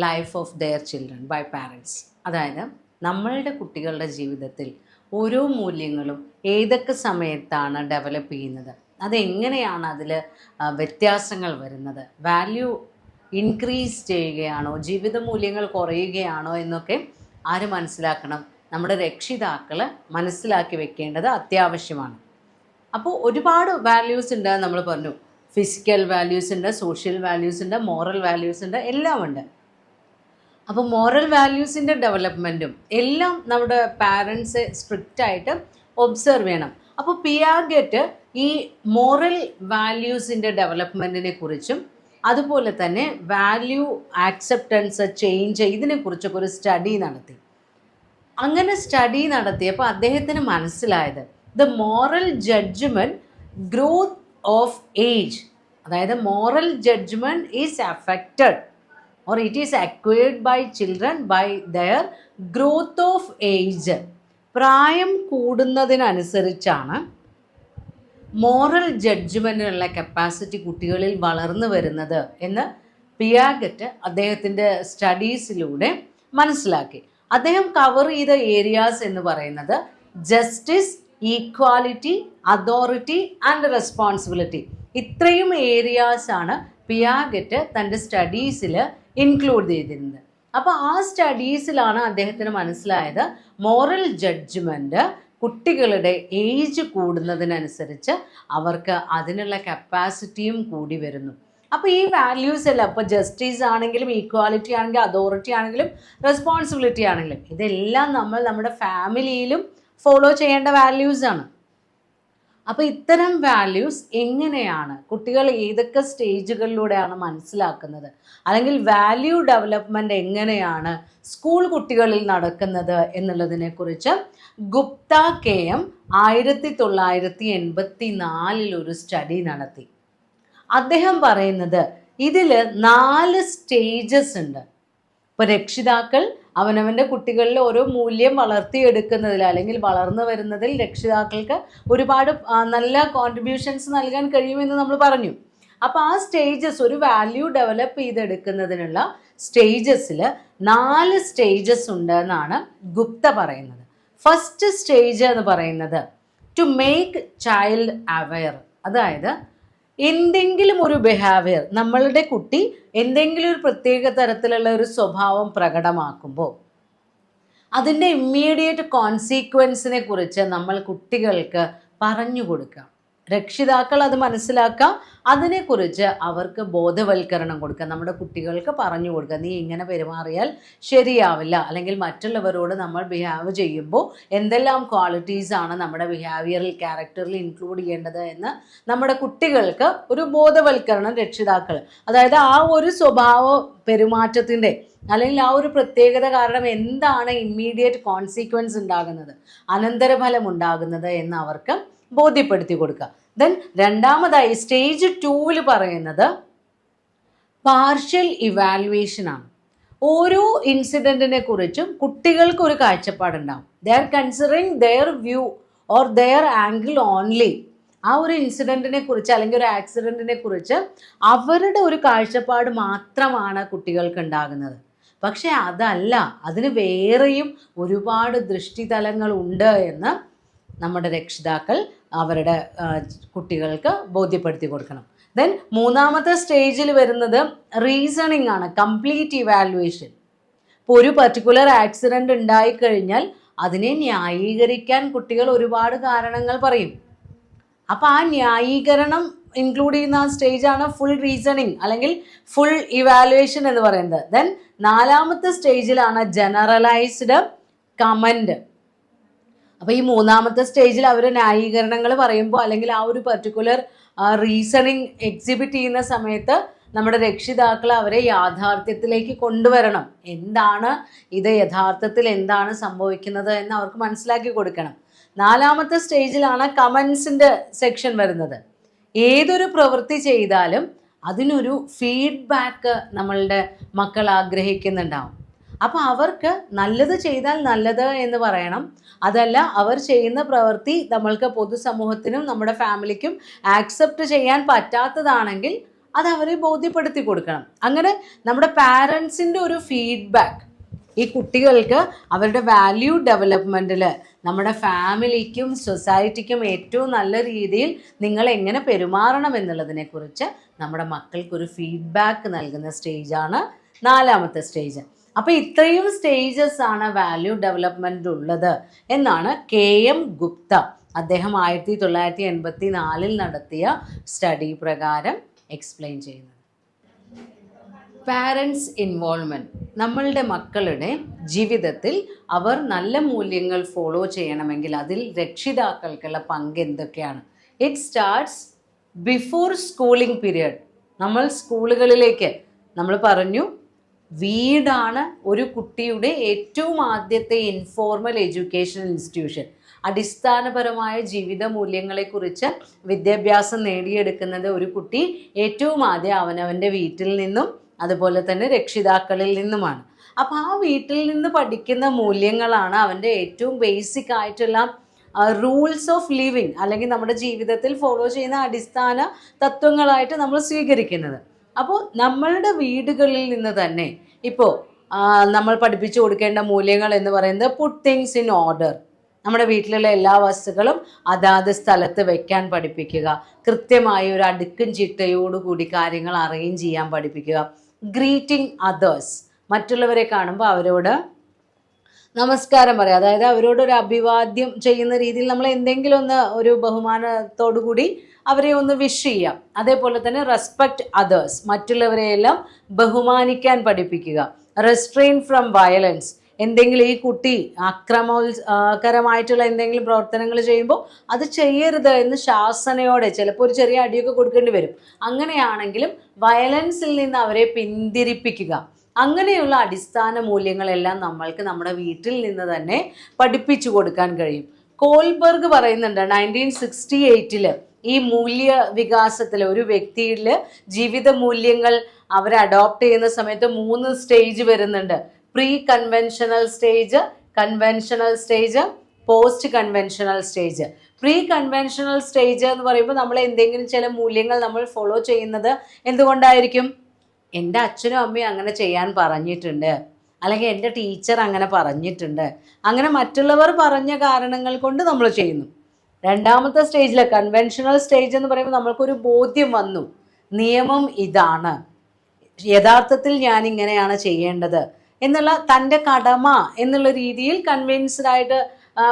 S1: life of their children by parents. അതായത് നമ്മളുടെ കുട്ടികളുടെ ജീവിതത്തിൽ ഓരോ മൂല്യങ്ങളും ഏതൊക്കെ സമയത്താണ് ഡെവലപ്പ് ചെയ്യുന്നത്, അതെങ്ങനെയാണ് അതിൽ വ്യത്യാസങ്ങൾ വരുന്നത്, വാല്യൂ ഇൻക്രീസ് ചെയ്യുകയാണോ, ജീവിത മൂല്യങ്ങൾ കുറയുകയാണോ എന്നൊക്കെ ആര് മനസ്സിലാക്കണം? നമ്മുടെ രക്ഷിതാക്കൾ മനസ്സിലാക്കി വെക്കേണ്ടത് അത്യാവശ്യമാണ്. അപ്പോൾ ഒരുപാട് വാല്യൂസ് ഉണ്ട്, നമ്മൾ പറഞ്ഞു. ഫിസിക്കൽ വാല്യൂസ് ഉണ്ട്, സോഷ്യൽ വാല്യൂസ് ഉണ്ട്, മോറൽ വാല്യൂസ് ഉണ്ട്, എല്ലാം ഉണ്ട്. അപ്പോൾ മോറൽ വാല്യൂസിൻ്റെ ഡെവലപ്മെൻറ്റും എല്ലാം നമ്മുടെ പാരൻസ് സ്ട്രിക്റ്റായിട്ട് ഒബ്സർവ് ചെയ്യണം. അപ്പോൾ പിയാഗറ്റ് ഈ മോറൽ വാല്യൂസിൻ്റെ ഡെവലപ്മെൻറ്റിനെ കുറിച്ചും അതുപോലെ തന്നെ വാല്യൂ ആക്സെപ്റ്റൻസ്, ചേഞ്ച്, ഇതിനെക്കുറിച്ചൊക്കെ ഒരു സ്റ്റഡി നടത്തി. അങ്ങനെ സ്റ്റഡി നടത്തിയപ്പോൾ അദ്ദേഹത്തിന് മനസ്സിലായത് the moral judgement growth of age, അതായത് moral judgement is affected or it is acquired by children by their growth of age. പ്രായം കൂടുന്നതിനനുസരിച്ചാണ് മോറൽ ജഡ്ജ്മെൻറ്റിനുള്ള കപ്പാസിറ്റി കുട്ടികളിൽ വളർന്നു വരുന്നത് എന്ന് പിയാഗറ്റ് അദ്ദേഹത്തിൻ്റെ സ്റ്റഡീസിലൂടെ മനസ്സിലാക്കി. അദ്ദേഹം കവർ ചെയ്ത ഏരിയാസ് എന്ന് പറയുന്നത് justice, equality, authority and responsibility. ഇത്രയും ഏരിയാസാണ് പിയാഗറ്റ് തൻ്റെ സ്റ്റഡീസിൽ ഇൻക്ലൂഡ് ചെയ്തിരുന്നത്. അപ്പോൾ ആ സ്റ്റഡീസിലാണ് അദ്ദേഹത്തിന് മനസ്സിലായത് മോറൽ ജഡ്ജ്മെൻറ്റ് കുട്ടികളുടെ ഏജ് കൂടുന്നതിനനുസരിച്ച് അവർക്ക് അതിനുള്ള കപ്പാസിറ്റിയും കൂടി വരുന്നു. അപ്പോൾ ഈ വാല്യൂസ് എല്ലാം, ഇപ്പോൾ ജസ്റ്റിസ് ആണെങ്കിലും ഈക്വാലിറ്റി ആണെങ്കിലും അതോറിറ്റി ആണെങ്കിലും റെസ്പോൺസിബിലിറ്റി ആണെങ്കിലും ഇതെല്ലാം നമ്മൾ നമ്മുടെ ഫാമിലിയിലും ഫോളോ ചെയ്യേണ്ട വാല്യൂസാണ്. അപ്പോൾ ഇത്തരം വാല്യൂസ് എങ്ങനെയാണ് കുട്ടികൾ ഏതൊക്കെ സ്റ്റേജുകളിലൂടെയാണ് മനസ്സിലാക്കുന്നത്, അല്ലെങ്കിൽ വാല്യൂ ഡെവലപ്മെൻറ്റ് എങ്ങനെയാണ് സ്കൂൾ കുട്ടികളിൽ നടക്കുന്നത് എന്നുള്ളതിനെക്കുറിച്ച് ഗുപ്ത KM 1984 ഒരു സ്റ്റഡി നടത്തി. അദ്ദേഹം പറയുന്നത് ഇതിൽ 4 സ്റ്റേജസ് ഉണ്ട്. ഇപ്പോൾ രക്ഷിതാക്കൾ അവനവൻ്റെ കുട്ടികളിൽ ഓരോ മൂല്യം വളർത്തിയെടുക്കുന്നതിൽ അല്ലെങ്കിൽ വളർന്നു വരുന്നതിൽ രക്ഷിതാക്കൾക്ക് ഒരുപാട് നല്ല കോൺട്രിബ്യൂഷൻസ് നൽകാൻ കഴിയുമെന്ന് നമ്മൾ പറഞ്ഞു. അപ്പോൾ ആ സ്റ്റേജസ്, ഒരു വാല്യൂ ഡെവലപ്പ് ചെയ്തെടുക്കുന്നതിനുള്ള സ്റ്റേജസിൽ 4 സ്റ്റേജസ് ഉണ്ട് എന്നാണ് ഗുപ്ത പറയുന്നത്. ഫസ്റ്റ് സ്റ്റേജ് എന്ന് പറയുന്നത് ടു മേക്ക് ചൈൽഡ് അവെയർ. അതായത് എന്തെങ്കിലും ഒരു ബിഹേവിയർ, നമ്മളുടെ കുട്ടി എന്തെങ്കിലും ഒരു പ്രത്യേക തരത്തിലുള്ള ഒരു സ്വഭാവം പ്രകടമാക്കുമ്പോൾ അതിൻ്റെ ഇമ്മീഡിയറ്റ് കോൺസിക്വൻസിനെ കുറിച്ച് നമ്മൾ കുട്ടികൾക്ക് പറഞ്ഞു കൊടുക്കാം. രക്ഷിതാക്കൾ അത് മനസ്സിലാക്കുക, അതിനെക്കുറിച്ച് അവർക്ക് ബോധവൽക്കരണം കൊടുക്കുക. നമ്മുടെ കുട്ടികൾക്ക് പറഞ്ഞു കൊടുക്കുക, നീ ഇങ്ങനെ പെരുമാറിയാൽ ശരിയാവില്ല, അല്ലെങ്കിൽ മറ്റുള്ളവരോട് നമ്മൾ ബിഹേവ് ചെയ്യുമ്പോൾ എന്തെല്ലാം ക്വാളിറ്റീസാണ് നമ്മുടെ ബിഹേവിയറൽ ക്യാരക്ടറിൽ ഇൻക്ലൂഡ് ചെയ്യേണ്ടത് എന്ന് നമ്മുടെ കുട്ടികൾക്ക് ഒരു ബോധവൽക്കരണം രക്ഷിതാക്കൾ, അതായത് ആ ഒരു സ്വഭാവ പെരുമാറ്റത്തിൻ്റെ അല്ലെങ്കിൽ ആ ഒരു പ്രത്യേകത കാരണം എന്താണ് ഇമ്മീഡിയറ്റ് കോൺസിക്വൻസ് ഉണ്ടാകുന്നത്, അനന്തരഫലം ഉണ്ടാകുന്നത് എന്ന് അവർക്ക് ബോധ്യപ്പെടുത്തി കൊടുക്കുക. ദെൻ രണ്ടാമതായി സ്റ്റേജ് 2 പറയുന്നത് പാർഷ്യൽ ഇവാലുവേഷൻ ആണ്. ഓരോ ഇൻസിഡൻറ്റിനെ കുറിച്ചും കുട്ടികൾക്ക് ഒരു കാഴ്ചപ്പാടുണ്ടാവും. They are considering their view or their angle only. ആ ഒരു ഇൻസിഡൻറ്റിനെ കുറിച്ച് അല്ലെങ്കിൽ ഒരു ആക്സിഡൻറ്റിനെ കുറിച്ച് അവരുടെ ഒരു കാഴ്ചപ്പാട് മാത്രമാണ് കുട്ടികൾക്ക് ഉണ്ടാകുന്നത്. പക്ഷെ അതല്ല, അതിന് വേറെയും ഒരുപാട് ദൃഷ്ടിതലങ്ങളുണ്ട് എന്ന് നമ്മുടെ രക്ഷിതാക്കൾ അവരുടെ കുട്ടികൾക്ക് ബോധ്യപ്പെടുത്തി കൊടുക്കണം. ദെൻ മൂന്നാമത്തെ സ്റ്റേജിൽ വരുന്നത് റീസണിങ് ആണ്, കംപ്ലീറ്റ് ഇവാലുവേഷൻ. ഇപ്പോൾ ഒരു പർട്ടിക്കുലർ ആക്സിഡൻറ്റ് ഉണ്ടായിക്കഴിഞ്ഞാൽ അതിനെ ന്യായീകരിക്കാൻ കുട്ടികൾ ഒരുപാട് കാരണങ്ങൾ പറയും. അപ്പോൾ ആ ന്യായീകരണം ഇൻക്ലൂഡ് ചെയ്യുന്ന ആ സ്റ്റേജാണ് ഫുൾ റീസണിങ് അല്ലെങ്കിൽ ഫുൾ ഇവാലുവേഷൻ എന്ന് പറയുന്നത്. ദെൻ നാലാമത്തെ സ്റ്റേജിലാണ് ജനറലൈസ്ഡ് കമൻറ്റ്. അപ്പോൾ ഈ മൂന്നാമത്തെ സ്റ്റേജിൽ അവർ ന്യായീകരണങ്ങൾ പറയുമ്പോൾ അല്ലെങ്കിൽ ആ ഒരു പർട്ടിക്കുലർ റീസണിങ് എക്സിബിറ്റ് ചെയ്യുന്ന സമയത്ത് നമ്മുടെ രക്ഷിതാക്കൾ അവരെ യാഥാർത്ഥ്യത്തിലേക്ക് കൊണ്ടുവരണം. എന്താണ് ഇത്, യഥാർത്ഥത്തിൽ എന്താണ് സംഭവിക്കുന്നത് എന്ന് അവർക്ക് മനസ്സിലാക്കി കൊടുക്കണം. നാലാമത്തെ സ്റ്റേജിലാണ് കമൻസിൻ്റെ സെക്ഷൻ വരുന്നത്. ഏതൊരു പ്രവൃത്തി ചെയ്താലും അതിനൊരു ഫീഡ്ബാക്ക് നമ്മളുടെ മക്കൾ ആഗ്രഹിക്കുന്നുണ്ടാവും. അപ്പോൾ അവർക്ക് നല്ലത് ചെയ്താൽ നല്ലത് എന്ന് പറയണം. അതല്ല, അവർ ചെയ്യുന്ന പ്രവൃത്തി നമ്മൾക്ക് പൊതുസമൂഹത്തിനും നമ്മുടെ ഫാമിലിക്കും ആക്സെപ്റ്റ് ചെയ്യാൻ പറ്റാത്തതാണെങ്കിൽ അത് അവരെ ബോധ്യപ്പെടുത്തി കൊടുക്കണം. അങ്ങനെ നമ്മുടെ പാരൻസിൻ്റെ ഒരു ഫീഡ്ബാക്ക് ഈ കുട്ടികൾക്ക് അവരുടെ വാല്യൂ ഡെവലപ്മെൻറ്റിൽ നമ്മുടെ ഫാമിലിക്കും സൊസൈറ്റിക്കും ഏറ്റവും നല്ല രീതിയിൽ നിങ്ങൾ എങ്ങനെ പെരുമാറണം എന്നുള്ളതിനെക്കുറിച്ച് നമ്മുടെ മക്കൾക്കൊരു ഫീഡ്ബാക്ക് നൽകുന്ന സ്റ്റേജാണ് നാലാമത്തെ സ്റ്റേജ്. അപ്പോൾ ഇത്രയും സ്റ്റേജസ് ആണ് വാല്യൂ ഡെവലപ്മെൻറ്റ് ഉള്ളത് എന്നാണ് KM ഗുപ്ത അദ്ദേഹം 1984 നടത്തിയ സ്റ്റഡി പ്രകാരം എക്സ്പ്ലെയിൻ ചെയ്യുന്നത്. Parents involvement. നമ്മളുടെ മക്കളുടെ ജീവിതത്തിൽ അവർ നല്ല മൂല്യങ്ങൾ ഫോളോ ചെയ്യണമെങ്കിൽ അതിൽ രക്ഷിതാക്കൾക്കുള്ള പങ്ക് എന്തൊക്കെയാണ്? It starts before schooling period. നമ്മൾ സ്കൂളുകളിലേക്ക് നമ്മൾ പറഞ്ഞു, വീടാണ് ഒരു കുട്ടിയുടെ ഏറ്റവും ആദ്യത്തെ ഇൻഫോർമൽ എഡ്യൂക്കേഷൻ ഇൻസ്റ്റിറ്റ്യൂഷൻ. അടിസ്ഥാനപരമായ ജീവിത മൂല്യങ്ങളെക്കുറിച്ച് വിദ്യാഭ്യാസം നേടിയെടുക്കുന്നത് ഒരു കുട്ടി ഏറ്റവും ആദ്യം അവനവൻ്റെ വീട്ടിൽ നിന്നും അതുപോലെ തന്നെ രക്ഷിതാക്കളിൽ നിന്നുമാണ്. അപ്പോൾ ആ വീട്ടിൽ നിന്ന് പഠിക്കുന്ന മൂല്യങ്ങളാണ് അവൻ്റെ ഏറ്റവും ബേസിക് ആയിട്ടുള്ള റൂൾസ് ഓഫ് ലിവിങ് അല്ലെങ്കിൽ നമ്മുടെ ജീവിതത്തിൽ ഫോളോ ചെയ്യുന്ന അടിസ്ഥാന തത്വങ്ങളായിട്ട് നമ്മൾ സ്വീകരിക്കുന്നത്. അപ്പോൾ നമ്മളുടെ വീടുകളിൽ നിന്ന് തന്നെ ഇപ്പോൾ നമ്മൾ പഠിപ്പിച്ചു കൊടുക്കേണ്ട മൂല്യങ്ങൾ എന്ന് പറയുന്നത് പുട്ട് തിങ്സ് ഇൻ ഓർഡർ. നമ്മുടെ വീട്ടിലുള്ള എല്ലാ വസ്തുക്കളും അതാത് സ്ഥലത്ത് വെക്കാൻ പഠിപ്പിക്കുക. കൃത്യമായി ഒരു അടുക്കും ചിട്ടയോടുകൂടി കാര്യങ്ങൾ അറേഞ്ച് ചെയ്യാൻ പഠിപ്പിക്കുക. Greeting others. മറ്റുള്ളവരെ കാണുമ്പോൾ അവരോട് നമസ്കാരം പറയാം. അതായത് അവരോടൊരു അഭിവാദ്യം ചെയ്യുന്ന രീതിയിൽ നമ്മൾ എന്തെങ്കിലും ഒന്ന് ഒരു ബഹുമാനത്തോടു കൂടി അവരെ ഒന്ന് വിഷ് ചെയ്യാം. അതേപോലെ തന്നെ റെസ്പെക്റ്റ് അതേഴ്സ്. മറ്റുള്ളവരെയെല്ലാം ബഹുമാനിക്കാൻ പഠിപ്പിക്കുക. Restrain from violence. എന്തെങ്കിലും ഈ കുട്ടി അക്രമകരമായിട്ടുള്ള എന്തെങ്കിലും പ്രവർത്തനങ്ങൾ ചെയ്യുമ്പോൾ അത് ചെയ്യരുത് എന്ന് ശാസനയോടെ, ചിലപ്പോൾ ഒരു ചെറിയ അടിയൊക്കെ കൊടുക്കേണ്ടി വരും. അങ്ങനെയാണെങ്കിലും വയലൻസിൽ നിന്ന് അവരെ പിന്തിരിപ്പിക്കുക. അങ്ങനെയുള്ള അടിസ്ഥാന മൂല്യങ്ങളെല്ലാം നമ്മൾക്ക് നമ്മുടെ വീട്ടിൽ നിന്ന് തന്നെ പഠിപ്പിച്ചു കൊടുക്കാൻ കഴിയും. കോൾബർഗ് പറയുന്നുണ്ട് 1968 ഈ മൂല്യ വികാസത്തിൽ ഒരു വ്യക്തിയിൽ ജീവിത മൂല്യങ്ങൾ അവർ അഡോപ്റ്റ് ചെയ്യുന്ന സമയത്ത് 3 സ്റ്റേജ് വരുന്നുണ്ട്. Pre conventional stage, conventional stage, post conventional stage. Pre conventional stage എന്ന് പറയുമ്പോൾ നമ്മൾ എന്തെങ്കിലും ചില മൂല്യങ്ങൾ നമ്മൾ ഫോളോ ചെയ്യുന്നത് എന്തുകൊണ്ടായിരിക്കും? എൻ്റെ അച്ഛനും അമ്മയും അങ്ങനെ ചെയ്യാൻ പറഞ്ഞിട്ടുണ്ട്, അല്ലെങ്കിൽ എൻ്റെ ടീച്ചർ അങ്ങനെ പറഞ്ഞിട്ടുണ്ട്, അങ്ങനെ മറ്റുള്ളവർ പറഞ്ഞ കാരണങ്ങൾ കൊണ്ട് നമ്മൾ ചെയ്യുന്നു. രണ്ടാമത്തെ സ്റ്റേജിൽ കൺവെൻഷണൽ സ്റ്റേജ് എന്ന് പറയുമ്പോൾ നമ്മൾക്കൊരു ബോധ്യം വന്നു, നിയമം ഇതാണ്, യഥാർത്ഥത്തിൽ ഞാൻ ഇങ്ങനെയാണ് ചെയ്യേണ്ടത് എന്നുള്ള തൻ്റെ കടമ എന്നുള്ള രീതിയിൽ കൺവിൻസ്ഡ് ആയിട്ട്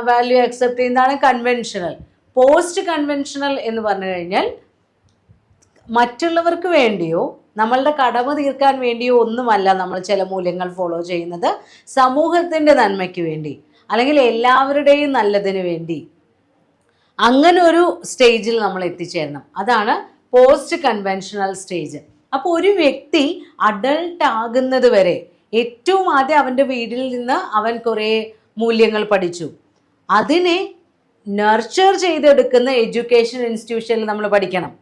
S1: വാല്യൂ അക്സെപ്റ്റ് ചെയ്യുന്നതാണ് കൺവെൻഷണൽ. പോസ്റ്റ് കൺവെൻഷണൽ എന്ന് പറഞ്ഞു കഴിഞ്ഞാൽ മറ്റുള്ളവർക്ക് വേണ്ടിയോ നമ്മളുടെ കടമ തീർക്കാൻ വേണ്ടിയോ ഒന്നുമല്ല നമ്മൾ ചില മൂല്യങ്ങൾ ഫോളോ ചെയ്യുന്നത്, സമൂഹത്തിൻ്റെ നന്മയ്ക്ക് വേണ്ടി അല്ലെങ്കിൽ എല്ലാവരുടെയും നല്ലതിന് വേണ്ടി. അങ്ങനെ ഒരു സ്റ്റേജിൽ നമ്മൾ എത്തിച്ചേരണം. അതാണ് പോസ്റ്റ് കൺവെൻഷണൽ സ്റ്റേജ്. അപ്പോൾ ഒരു വ്യക്തി അഡൾട്ട് ആകുന്നത് വരെ ഏറ്റവും ആദ്യം അവൻ്റെ വീട്ടിൽ നിന്ന് അവൻ കുറേ മൂല്യങ്ങൾ പഠിച്ചു. അതിനെ നർച്ചർ ചെയ്തെടുക്കുന്ന എഡ്യൂക്കേഷൻ ഇൻസ്റ്റിറ്റ്യൂഷനിൽ നമ്മൾ പഠിക്കണം.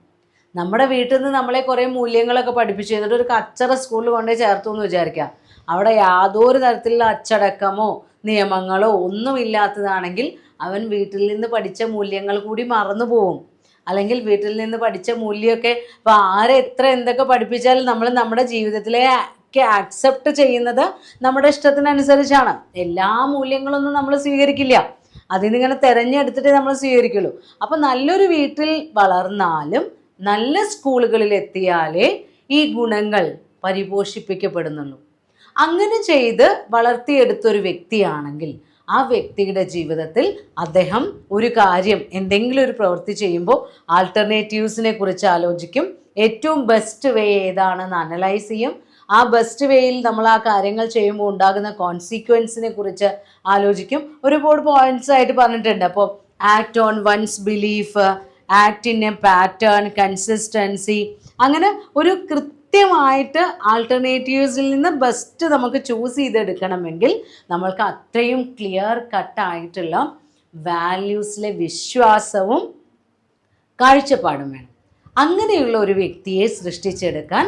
S1: നമ്മുടെ വീട്ടിൽ നിന്ന് നമ്മളെ കുറേ മൂല്യങ്ങളൊക്കെ പഠിപ്പിച്ചു എന്നിട്ട് ഒരു കച്ചറ സ്കൂളിൽ കൊണ്ടുപോയി ചേർത്തു എന്ന് വിചാരിക്കുക. അവിടെ യാതൊരു തരത്തിലുള്ള അച്ചടക്കമോ നിയമങ്ങളോ ഒന്നുമില്ലാത്തതാണെങ്കിൽ അവൻ വീട്ടിൽ നിന്ന് പഠിച്ച മൂല്യങ്ങൾ കൂടി മറന്നു പോവും. അല്ലെങ്കിൽ വീട്ടിൽ നിന്ന് പഠിച്ച മൂല്യമൊക്കെ ഇപ്പോൾ എത്ര എന്തൊക്കെ പഠിപ്പിച്ചാലും നമ്മൾ നമ്മുടെ ജീവിതത്തിലേക്ക് ആക്സെപ്റ്റ് ചെയ്യുന്നത് നമ്മുടെ ഇഷ്ടത്തിനനുസരിച്ചാണ്. എല്ലാ മൂല്യങ്ങളൊന്നും നമ്മൾ സ്വീകരിക്കില്ല, അതിൽ നിന്നിങ്ങനെ തിരഞ്ഞെടുത്തിട്ട് നമ്മൾ സ്വീകരിക്കുള്ളൂ. അപ്പം നല്ലൊരു വീട്ടിൽ വളർന്നാലും നല്ല സ്കൂളുകളിൽ എത്തിയാലേ ഈ ഗുണങ്ങൾ പരിപോഷിപ്പിക്കപ്പെടുന്നുള്ളൂ. അങ്ങനെ ചെയ്ത് വളർത്തിയെടുത്തൊരു വ്യക്തിയാണെങ്കിൽ ആ വ്യക്തിയുടെ ജീവിതത്തിൽ അദ്ദേഹം ഒരു കാര്യം എന്തെങ്കിലും ഒരു പ്രവൃത്തി ചെയ്യുമ്പോൾ ആൾട്ടർനേറ്റീവ്സിനെ കുറിച്ച് ആലോചിക്കും, ഏറ്റവും ബെസ്റ്റ് വേ ഏതാണെന്ന് അനലൈസ് ചെയ്യും. ആ ബെസ്റ്റ് വേയിൽ നമ്മൾ ആ കാര്യങ്ങൾ ചെയ്യുമ്പോൾ ഉണ്ടാകുന്ന കോൺസിക്വൻസിനെ കുറിച്ച് ആലോചിക്കും. ഒരുപാട് പോയിന്റ്സ് ആയിട്ട് പറഞ്ഞിട്ടുണ്ട്. അപ്പോൾ act on one's belief, act in a pattern, consistency, അങ്ങനെ ഒരു കൃത്യമായിട്ട് ആൾട്ടർനേറ്റീവ്സിൽ നിന്ന് ബെസ്റ്റ് നമുക്ക് ചൂസ് ചെയ്തെടുക്കണമെങ്കിൽ നമ്മൾക്ക് അത്രയും ക്ലിയർ കട്ടായിട്ടുള്ള വാല്യൂസിലെ വിശ്വാസവും കാഴ്ചപ്പാടും വേണം. അങ്ങനെയുള്ള ഒരു വ്യക്തിയെ സൃഷ്ടിച്ചെടുക്കാൻ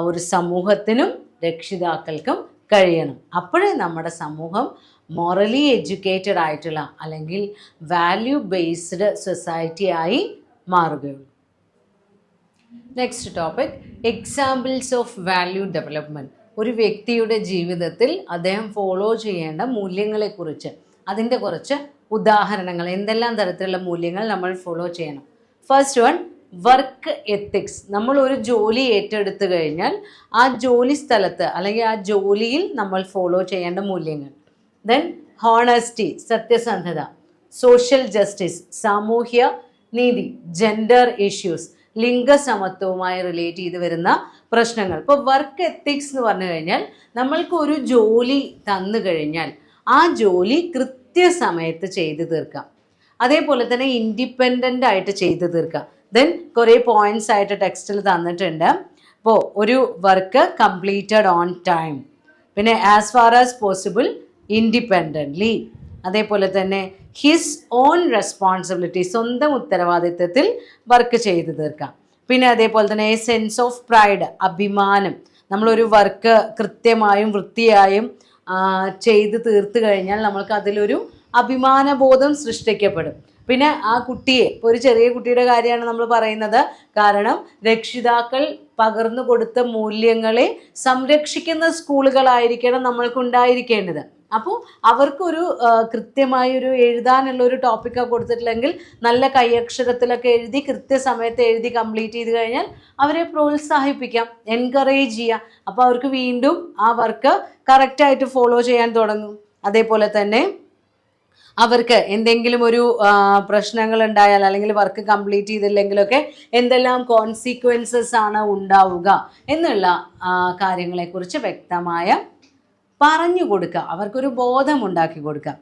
S1: ഒരു സമൂഹത്തിനും രക്ഷിതാക്കൾക്കും കഴിയണം. അപ്പോഴേ നമ്മുടെ സമൂഹം മോറലി എഡ്യൂക്കേറ്റഡ് ആയിട്ടുള്ള അല്ലെങ്കിൽ വാല്യൂ ബേസ്ഡ് സൊസൈറ്റി ആയി മാറുകയുള്ളൂ. Next topic, examples of value development. ഒരു വ്യക്തിയുടെ ജീവിതത്തിൽ അദ്ദേഹം ഫോളോ ചെയ്യേണ്ട മൂല്യങ്ങളെക്കുറിച്ച്, അതിൻ്റെ കുറച്ച് ഉദാഹരണങ്ങൾ, എന്തെല്ലാം തരത്തിലുള്ള മൂല്യങ്ങൾ നമ്മൾ ഫോളോ ചെയ്യണം. First one, work ethics. നമ്മൾ ഒരു ജോലി ഏറ്റെടുത്തു കഴിഞ്ഞാൽ ആ ജോലി സ്ഥലത്ത് അല്ലെങ്കിൽ ആ ജോലിയിൽ നമ്മൾ ഫോളോ ചെയ്യേണ്ട മൂല്യങ്ങൾ. ദെൻ ഹോണസ്റ്റി, സത്യസന്ധത. സോഷ്യൽ ജസ്റ്റിസ്, സാമൂഹ്യ നീതി. ജെൻഡർ ഇഷ്യൂസ്, ലിംഗസമത്വവുമായി റിലേറ്റ് ചെയ്ത് വരുന്ന പ്രശ്നങ്ങൾ. ഇപ്പോൾ വർക്ക് എത്തിക്സ് എന്ന് പറഞ്ഞു കഴിഞ്ഞാൽ നമ്മൾക്ക് ഒരു ജോലി തന്നു കഴിഞ്ഞാൽ ആ ജോലി കൃത്യസമയത്ത് ചെയ്തു തീർക്കാം. അതേപോലെ തന്നെ ഇൻഡിപെൻഡൻ്റ് ആയിട്ട് ചെയ്തു തീർക്കാം. ദെൻ കുറേ പോയിന്റ്സ് ആയിട്ട് ടെക്സ്റ്റിൽ തന്നിട്ടുണ്ട്. അപ്പോൾ ഒരു വർക്ക് കംപ്ലീറ്റഡ് ഓൺ ടൈം, പിന്നെ as far as possible independently, അതേപോലെ തന്നെ ഹിസ് ഓൺ റെസ്പോൺസിബിലിറ്റി, സ്വന്തം ഉത്തരവാദിത്വത്തിൽ വർക്ക് ചെയ്തു തീർക്കാം. പിന്നെ അതേപോലെ തന്നെ എ സെൻസ് ഓഫ് പ്രൈഡ്, അഭിമാനം. നമ്മളൊരു വർക്ക് കൃത്യമായും വൃത്തിയായും ചെയ്ത് തീർത്ത് കഴിഞ്ഞാൽ നമ്മൾക്ക് അതിലൊരു അഭിമാനബോധം സൃഷ്ടിക്കപ്പെടും. പിന്നെ ആ കുട്ടിയെ, ഇപ്പോൾ ഒരു ചെറിയ കുട്ടിയുടെ കാര്യമാണ് നമ്മൾ പറയുന്നത്, കാരണം രക്ഷിതാക്കൾ പകർന്നു കൊടുത്ത മൂല്യങ്ങളെ സംരക്ഷിക്കുന്ന സ്കൂളുകളായിരിക്കണം നമ്മൾക്കുണ്ടായിരിക്കേണ്ടത്. അപ്പോൾ അവർക്കൊരു കൃത്യമായൊരു എഴുതാനുള്ള ഒരു ടോപ്പിക്കൊക്കെ കൊടുത്തിട്ടില്ലെങ്കിൽ നല്ല കൈയക്ഷരത്തിലൊക്കെ എഴുതി കൃത്യസമയത്ത് എഴുതി കംപ്ലീറ്റ് ചെയ്ത് കഴിഞ്ഞാൽ അവരെ പ്രോത്സാഹിപ്പിക്കാം, എൻകറേജ് ചെയ്യാം. അപ്പോൾ അവർക്ക് വീണ്ടും ആ വർക്ക് കറക്റ്റായിട്ട് ഫോളോ ചെയ്യാൻ തുടങ്ങും. അതേപോലെ തന്നെ അവർക്ക് എന്തെങ്കിലും ഒരു പ്രശ്നങ്ങൾ ഉണ്ടായാൽ അല്ലെങ്കിൽ വർക്ക് കംപ്ലീറ്റ് ചെയ്തില്ലെങ്കിലൊക്കെ എന്തെല്ലാം കോൺസിക്വൻസസ് ആണ് ഉണ്ടാവുക എന്നുള്ള കാര്യങ്ങളെക്കുറിച്ച് വ്യക്തമായ പറഞ്ഞു കൊടുക്കുക, അവർക്കൊരു ബോധം ഉണ്ടാക്കി കൊടുക്കുക.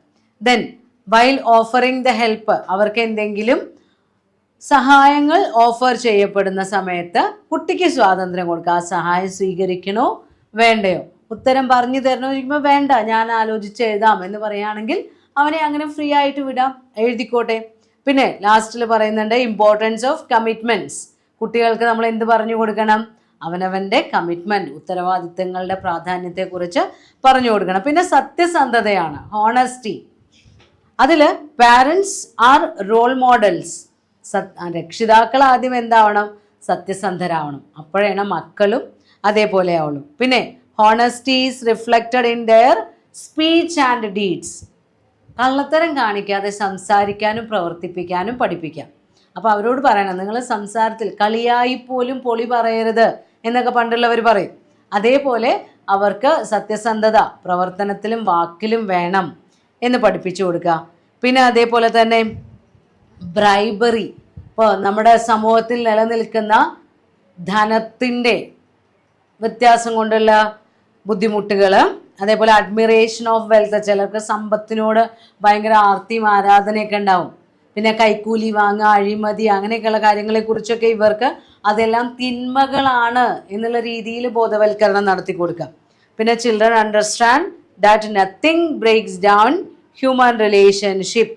S1: Then while offering the help, അവർക്ക് എന്തെങ്കിലും സഹായങ്ങൾ ഓഫർ ചെയ്യപ്പെടുന്ന സമയത്ത് കുട്ടിക്ക് സ്വാതന്ത്ര്യം കൊടുക്കുക. ആ സഹായം സ്വീകരിക്കണോ വേണ്ടയോ, ഉത്തരം പറഞ്ഞു തരണോ ചോദിക്കുമ്പോൾ വേണ്ട ഞാൻ ആലോചിച്ച് എഴുതാം എന്ന് പറയുകയാണെങ്കിൽ അവനെ അങ്ങനെ ഫ്രീ ആയിട്ട് വിടാം, എഴുതിക്കോട്ടെ. പിന്നെ ലാസ്റ്റിൽ പറയുന്നുണ്ട് ഇമ്പോർട്ടൻസ് ഓഫ് കമ്മിറ്റ്മെൻറ്റ്സ്. കുട്ടികൾക്ക് നമ്മൾ എന്ത് പറഞ്ഞു കൊടുക്കണം? അവനവൻ്റെ കമ്മിറ്റ്മെൻറ്റ്, ഉത്തരവാദിത്തങ്ങളുടെ പ്രാധാന്യത്തെക്കുറിച്ച് പറഞ്ഞു കൊടുക്കണം. പിന്നെ സത്യസന്ധതയാണ്, ഹോണസ്റ്റി. അതിൽ പാരൻസ് ആർ റോൾ മോഡൽസ്. രക്ഷിതാക്കൾ ആദ്യം എന്താവണം? സത്യസന്ധരാവണം, അപ്പോഴാണ് മക്കളും അതേപോലെ ആവുള്ളൂ. പിന്നെ honesty is reflected in there speech and deeds. കള്ളത്തരം കാണിക്കാതെ സംസാരിക്കാനും പ്രവർത്തിപ്പിക്കാനും പഠിപ്പിക്കാം. അപ്പോൾ അവരോട് പറയണം, നിങ്ങൾ സംസാരത്തിൽ കളിയായി പോലും പൊളി പറയരുത് എന്നൊക്കെ പണ്ടുള്ളവർ പറയും. അതേപോലെ അവർക്ക് സത്യസന്ധത പ്രവർത്തനത്തിലും വാക്കിലും വേണം എന്ന് പഠിപ്പിച്ചു കൊടുക്കുക. പിന്നെ അതേപോലെ തന്നെ ബ്രൈബറി, ഇപ്പോൾ നമ്മുടെ സമൂഹത്തിൽ നിലനിൽക്കുന്ന ധനത്തിൻ്റെ വ്യത്യാസം കൊണ്ടുള്ള ബുദ്ധിമുട്ടുകൾ, അതേപോലെ അഡ്മിറേഷൻ ഓഫ് വെൽത്ത്, ചിലർക്ക് സമ്പത്തിനോട് ഭയങ്കര ആർത്തിയും ആരാധനയൊക്കെ ഉണ്ടാവും. പിന്നെ കൈക്കൂലി വാങ്ങുക, അഴിമതി, അങ്ങനെയൊക്കെയുള്ള കാര്യങ്ങളെക്കുറിച്ചൊക്കെ ഇവർക്ക് അതെല്ലാം തിന്മകളാണ് എന്നുള്ള രീതിയിൽ ബോധവൽക്കരണം നടത്തി കൊടുക്കുക. പിന്നെ children understand that nothing breaks down human relationship.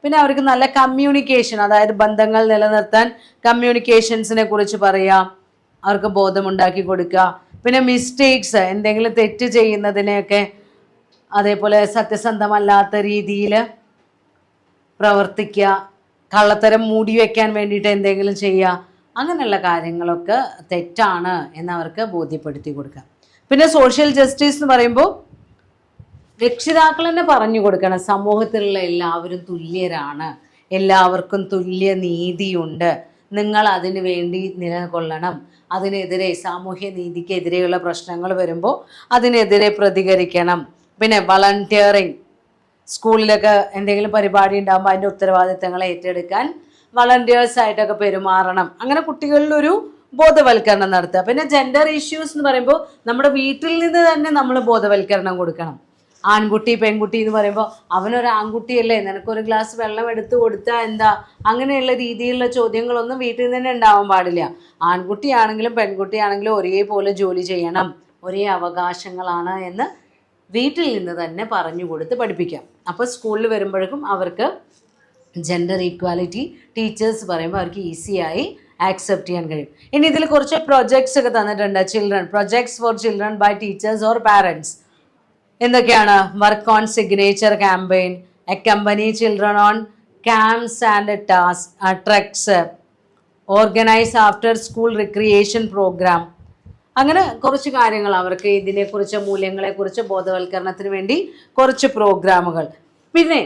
S1: പിന്നെ അവർക്ക് നല്ല കമ്മ്യൂണിക്കേഷൻ, അതായത് ബന്ധങ്ങൾ നിലനിർത്താൻ കമ്മ്യൂണിക്കേഷൻസിനെ കുറിച്ച് പറയാം, അവർക്ക് ബോധമുണ്ടാക്കി കൊടുക്കുക. പിന്നെ മിസ്റ്റേക്സ്, എന്തെങ്കിലും തെറ്റ് ചെയ്യുന്നതിനെയൊക്കെ അതേപോലെ സത്യസന്ധമല്ലാത്ത രീതിയിൽ പ്രവർത്തിക്കുക, കള്ളത്തരം മൂടി വയ്ക്കാൻ വേണ്ടിയിട്ട് എന്തെങ്കിലും ചെയ്യുക, അങ്ങനെയുള്ള കാര്യങ്ങളൊക്കെ തെറ്റാണ് എന്നവർക്ക് ബോധ്യപ്പെടുത്തി കൊടുക്കുക. പിന്നെ സോഷ്യൽ ജസ്റ്റിസ് എന്ന് പറയുമ്പോൾ രക്ഷിതാക്കൾ തന്നെ പറഞ്ഞു കൊടുക്കണം, സമൂഹത്തിലുള്ള എല്ലാവരും തുല്യരാണ്, എല്ലാവർക്കും തുല്യ നീതിയുണ്ട്, നിങ്ങൾ അതിനു വേണ്ടി നിലകൊള്ളണം, അതിനെതിരെ സാമൂഹ്യ നീതിക്കെതിരെയുള്ള പ്രശ്നങ്ങൾ വരുമ്പോൾ അതിനെതിരെ പ്രതികരിക്കണം. പിന്നെ വളണ്ടിയറിങ്, സ്കൂളിലൊക്കെ എന്തെങ്കിലും പരിപാടി ഉണ്ടാകുമ്പോൾ അതിൻ്റെ ഉത്തരവാദിത്തങ്ങൾ ഏറ്റെടുക്കാൻ വളണ്ടിയേഴ്സായിട്ടൊക്കെ പെരുമാറണം. അങ്ങനെ കുട്ടികളിലൊരു ബോധവൽക്കരണം നടത്തുക. പിന്നെ ജെൻഡർ ഇഷ്യൂസ് എന്ന് പറയുമ്പോൾ നമ്മുടെ വീട്ടിൽ നിന്ന് തന്നെ നമ്മൾ ബോധവൽക്കരണം കൊടുക്കണം. ആൺകുട്ടി പെൺകുട്ടി എന്ന് പറയുമ്പോൾ അവനൊരു ആൺകുട്ടിയല്ലേ, നിനക്കൊരു ഗ്ലാസ് വെള്ളം എടുത്തു കൊടുത്താൽ എന്താ, അങ്ങനെയുള്ള രീതിയിലുള്ള ചോദ്യങ്ങളൊന്നും വീട്ടിൽ നിന്ന് തന്നെ ഉണ്ടാവാൻ പാടില്ല. ആൺകുട്ടിയാണെങ്കിലും പെൺകുട്ടിയാണെങ്കിലും ഒരേപോലെ ജോലി ചെയ്യണം, ഒരേ അവകാശങ്ങളാണ് എന്ന് വീട്ടിൽ നിന്ന് തന്നെ പറഞ്ഞു കൊടുത്ത് പഠിപ്പിക്കാം. അപ്പോൾ സ്കൂളിൽ വരുമ്പോഴേക്കും അവർക്ക് ജെൻഡർ ഈക്വാലിറ്റി ടീച്ചേഴ്സ് പറയുമ്പോൾ അവർക്ക് ഈസിയായി ആക്സെപ്റ്റ് ചെയ്യാൻ കഴിയും. ഇനി ഇതിൽ കുറച്ച് പ്രൊജക്ട്സ് ഒക്കെ തന്നിട്ടുണ്ട്. Projects for children by teachers or parents. എന്തൊക്കെയാണ്? Work on signature campaign, accompany children on camps and treks, organise after school recreation programme. അങ്ങനെ കുറച്ച് കാര്യങ്ങൾ അവർക്ക് ഇതിനെക്കുറിച്ച്, മൂല്യങ്ങളെക്കുറിച്ച് ബോധവൽക്കരണത്തിന് വേണ്ടി കുറച്ച് പ്രോഗ്രാമുകൾ. പിന്നെ